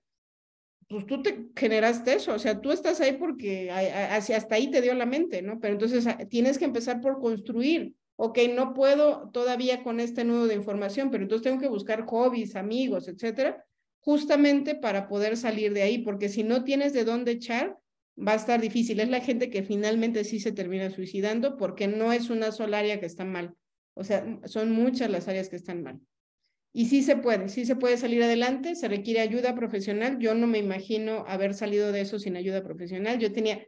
pues tú te generaste eso, o sea, tú estás ahí porque hasta ahí te dio la mente, ¿no? Pero entonces tienes que empezar por construir. Ok, no puedo todavía con este nudo de información, pero entonces tengo que buscar hobbies, amigos, etcétera, justamente para poder salir de ahí, porque si no tienes de dónde echar, va a estar difícil. Es la gente que finalmente sí se termina suicidando porque no es una sola área que está mal. O sea, son muchas las áreas que están mal. Y sí se puede salir adelante, se requiere ayuda profesional. Yo no me imagino haber salido de eso sin ayuda profesional. Yo tenía...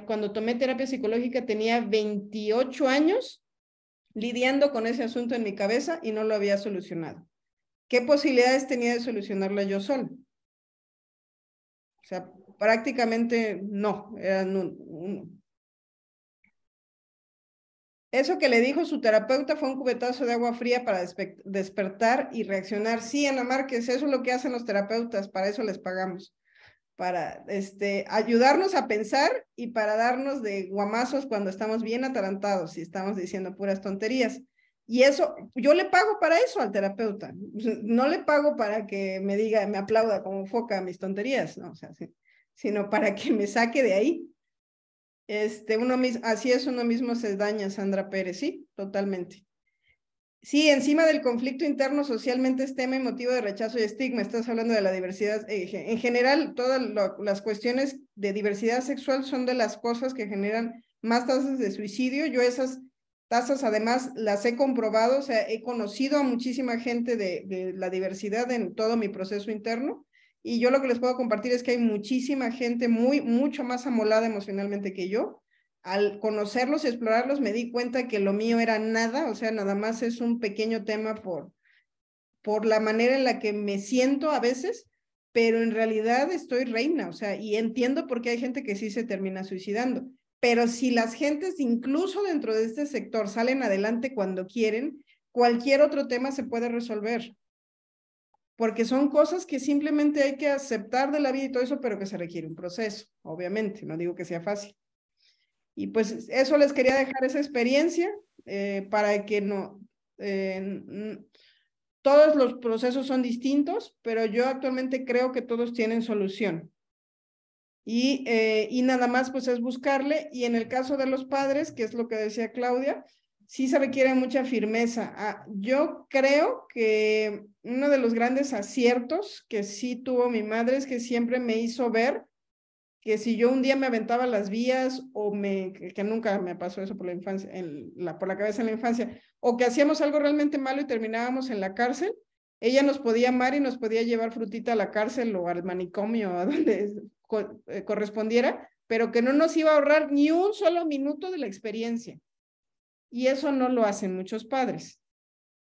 cuando tomé terapia psicológica tenía 28 años lidiando con ese asunto en mi cabeza y no lo había solucionado. ¿Qué posibilidades tenía de solucionarlo yo solo? O sea, prácticamente no, eran uno. Eso que le dijo su terapeuta fue un cubetazo de agua fría para despertar y reaccionar. Sí, Ana Márquez, eso es lo que hacen los terapeutas, para eso les pagamos. Para ayudarnos a pensar y para darnos de guamazos cuando estamos bien atarantados y estamos diciendo puras tonterías. Y eso, yo le pago para eso al terapeuta. No le pago para que me diga, me aplauda como foca mis tonterías, no, o sea, sino para que me saque de ahí. así es, uno mismo se daña, Sandra Pérez, sí, totalmente. Sí, encima del conflicto interno socialmente es tema y motivo de rechazo y estigma. Estás hablando de la diversidad. En general, todas las cuestiones de diversidad sexual son de las cosas que generan más tasas de suicidio. Yo esas tasas además las he comprobado, o sea, he conocido a muchísima gente de la diversidad en todo mi proceso interno. Y yo lo que les puedo compartir es que hay muchísima gente mucho más amolada emocionalmente que yo. Al conocerlos y explorarlos me di cuenta que lo mío era nada, o sea, nada más es un pequeño tema por la manera en la que me siento a veces, pero en realidad estoy reina, o sea, y entiendo por qué hay gente que sí se termina suicidando. Pero si las gentes, incluso dentro de este sector, salen adelante cuando quieren, cualquier otro tema se puede resolver. Porque son cosas que simplemente hay que aceptar de la vida y todo eso, pero que se requiere un proceso, obviamente, no digo que sea fácil. Y pues eso les quería dejar esa experiencia para que no... todos los procesos son distintos, pero yo actualmente creo que todos tienen solución. Y nada más pues es buscarle, y en el caso de los padres, que es lo que decía Claudia, sí se requiere mucha firmeza. Yo creo que uno de los grandes aciertos que sí tuvo mi madre es que siempre me hizo ver que si yo un día me aventaba las vías o que nunca me pasó eso por la infancia, por la cabeza en la infancia, o que hacíamos algo realmente malo y terminábamos en la cárcel, ella nos podía amar y nos podía llevar frutita a la cárcel o al manicomio, a donde correspondiera, pero que no nos iba a ahorrar ni un solo minuto de la experiencia. Y eso no lo hacen muchos padres.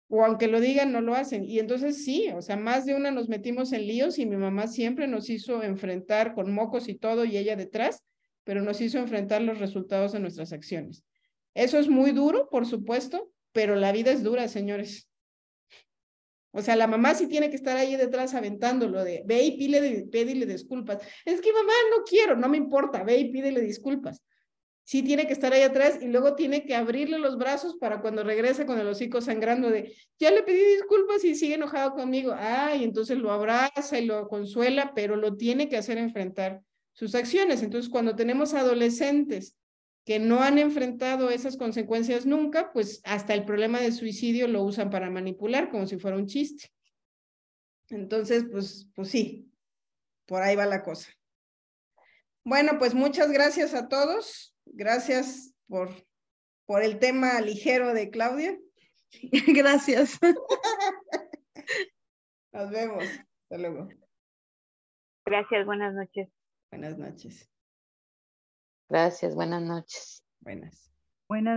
O aunque lo digan, no lo hacen. Y entonces sí, o sea, más de una nos metimos en líos y mi mamá siempre nos hizo enfrentar con mocos y todo y ella detrás, pero nos hizo enfrentar los resultados de nuestras acciones. Eso es muy duro, por supuesto, pero la vida es dura, señores. O sea, la mamá sí tiene que estar ahí detrás aventándolo de, ve y pídele disculpas. Es que mamá, no quiero, no me importa, ve y pídele disculpas. Sí tiene que estar ahí atrás y luego tiene que abrirle los brazos para cuando regrese con el hocico sangrando de, ya le pedí disculpas y sigue enojado conmigo. Ay, entonces lo abraza y lo consuela, pero lo tiene que hacer enfrentar sus acciones. Entonces, cuando tenemos adolescentes que no han enfrentado esas consecuencias nunca, pues hasta el problema de suicidio lo usan para manipular como si fuera un chiste. Entonces, pues sí, por ahí va la cosa. Bueno, pues muchas gracias a todos. Gracias por el tema ligero de Claudia. Gracias. Nos vemos. Hasta luego. Gracias, buenas noches. Buenas noches. Gracias, buenas noches. Buenas. Buenas